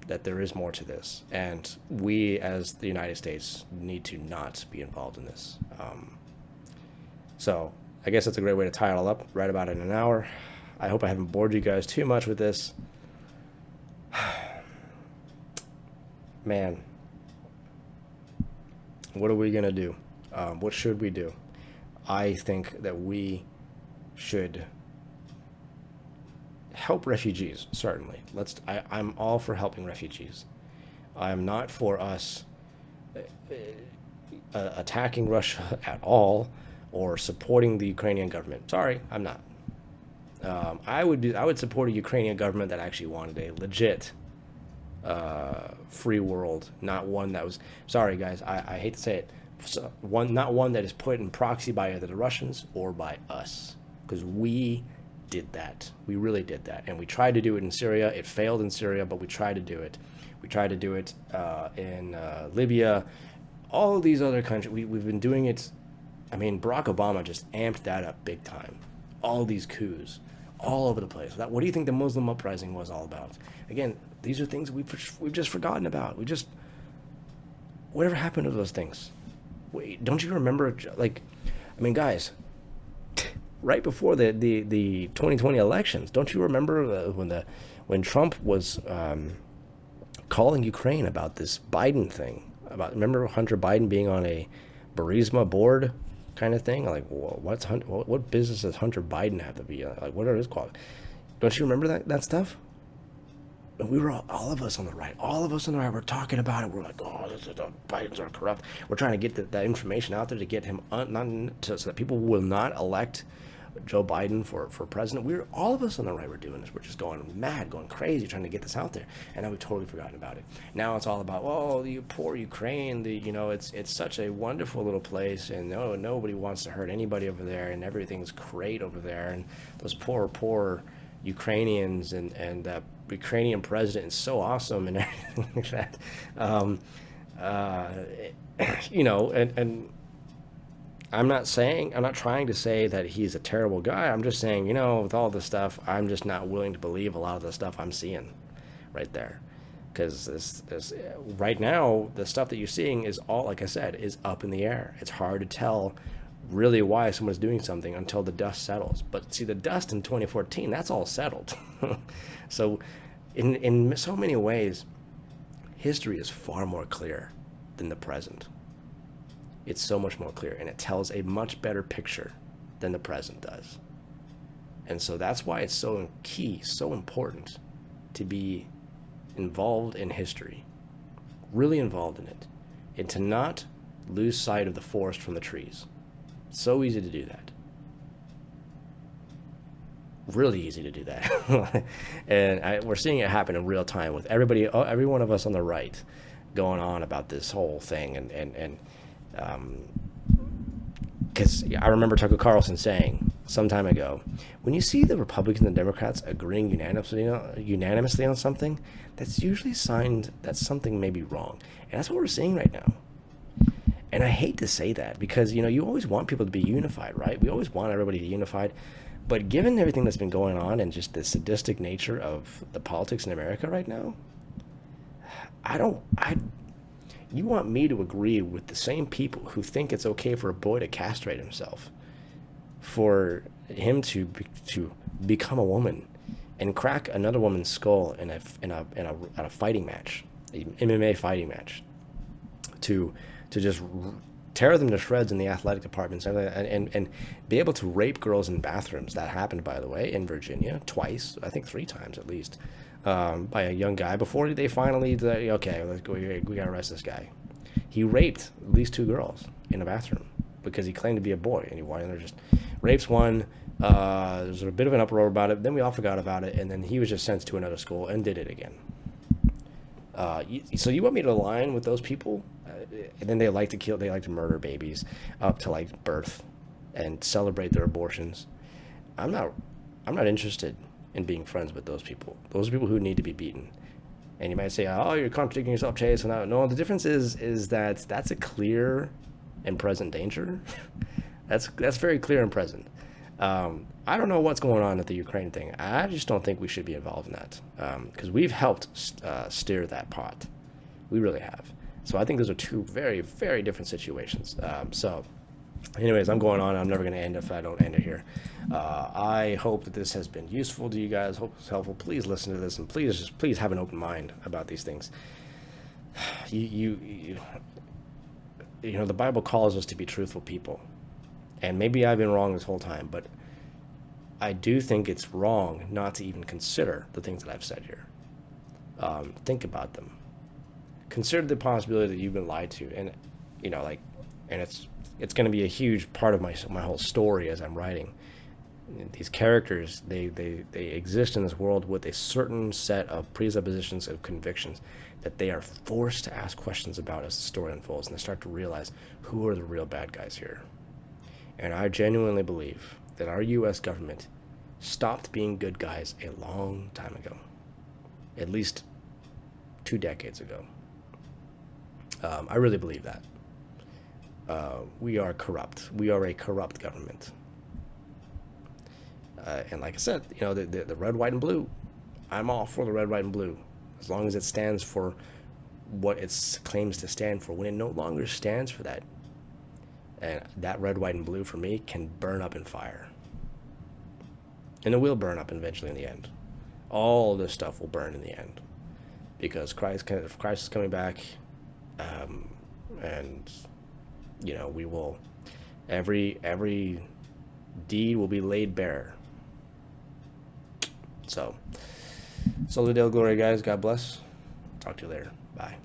Speaker 1: That there is more to this, and we, as the United States, need to not be involved in this. So I guess that's a great way to tie it all up, right about in an hour. I hope I haven't bored you guys too much with this. Man, what are we going to do? What should we do? I think that we should help refugees, certainly. I'm all for helping refugees. I'm not for us attacking Russia at all or supporting the Ukrainian government. Sorry, I'm not. I would support a Ukrainian government that actually wanted a legit free world, not one that was, sorry guys, I hate to say it, not one that is put in proxy by either the Russians or by us, because we did that. We really did that, and we tried to do it in Syria. It failed in Syria, but we tried to do it. We tried to do it in Libya, all of these other countries. We've been doing it. I mean, Barack Obama just amped that up big time. All these coups, all over the place. What do you think the Muslim uprising was all about? Again, these are things we've just forgotten about. Whatever happened to those things? Wait, don't you remember? Guys, right before the 2020 elections, don't you remember when Trump was calling Ukraine about this Biden thing? Remember Hunter Biden being on a Burisma board kind of thing? Like, what business does Hunter Biden have to be? Like, what are his qualities? Don't you remember that stuff? We were all of us on the right. All of us on the right were talking about it. We're like, the Bidens are corrupt. We're trying to get that information out there to get him so that people will not elect Joe Biden for president. All of us on the right were doing this. We're just going mad, going crazy, trying to get this out there. And now we've totally forgotten about it. Now it's all about, you poor Ukraine. It's such a wonderful little place, and nobody wants to hurt anybody over there, and everything's great over there. And those poor Ukrainians and the Ukrainian president is so awesome and everything like that. And I'm not trying to say that he's a terrible guy. I'm just saying, with all this stuff, I'm just not willing to believe a lot of the stuff I'm seeing right there. Because this right now, the stuff that you're seeing is all, like I said, is up in the air. It's hard to tell really why someone's doing something until the dust settles. But see, the dust in 2014, that's all settled. So in so many ways, history is far more clear than the present. It's so much more clear, and it tells a much better picture than the present does. And so that's why it's so key, so important to be involved in history, really involved in it, and to not lose sight of the forest from the trees. So easy to do that. Really easy to do that. And we're seeing it happen in real time with everybody, every one of us on the right going on about this whole thing. And because I remember Tucker Carlson saying some time ago, when you see the Republicans and Democrats agreeing unanimously on something, that's usually a sign that something may be wrong. And that's what we're seeing right now. And I hate to say that because, you know, you always want people to be unified, right? We always want everybody to be unified. But given everything that's been going on and just the sadistic nature of the politics in America right now, you want me to agree with the same people who think it's okay for a boy to castrate himself, for him to become a woman and crack another woman's skull in a fighting match, an MMA fighting match, to just tear them to shreds in the athletic departments and be able to rape girls in bathrooms. That happened, by the way, in Virginia twice, I think 3 times at least, by a young guy before they finally, okay, let's go, we gotta arrest this guy. He raped at least 2 girls in a bathroom because he claimed to be a boy, and he wanted to just rapes one. There was a bit of an uproar about it. Then we all forgot about it, and then he was just sent to another school and did it again. So you want me to align with those people? And then they like to murder babies up to like birth and celebrate their abortions. I'm not interested in being friends with those people. Those are people who need to be beaten. And you might say, oh, you're contradicting yourself, Chase. No, the difference is that that's a clear and present danger. that's very clear and present. I don't know what's going on at the Ukraine thing. I just don't think we should be involved in that because we've helped steer that pot. We really have. So I think those are 2 very, very different situations. So anyways, I'm going on. I'm never going to end if I don't end it here. I hope that this has been useful to you guys. Hope it's helpful. Please listen to this, and please have an open mind about these things. You know, the Bible calls us to be truthful people. And maybe I've been wrong this whole time, but I do think it's wrong not to even consider the things that I've said here. Think about them. Consider the possibility that you've been lied to, and you know, like, and it's going to be a huge part of my whole story as I'm writing. These characters, they exist in this world with a certain set of presuppositions of convictions that they are forced to ask questions about as the story unfolds, and they start to realize who are the real bad guys here. And I genuinely believe that our U.S. government stopped being good guys a long time ago, at least 2 decades ago. I really believe that. We are corrupt. We are a corrupt government. And like I said, you know, the red, white, and blue, I'm all for the red, white, and blue, as long as it stands for what it claims to stand for. When it no longer stands for that, and that red, white, and blue for me can burn up in fire. And it will burn up eventually in the end. All this stuff will burn in the end. Because Christ is coming back, and you know, we will, every deed will be laid bare. So, Soli Deo Gloria, guys. God bless. Talk to you later. Bye.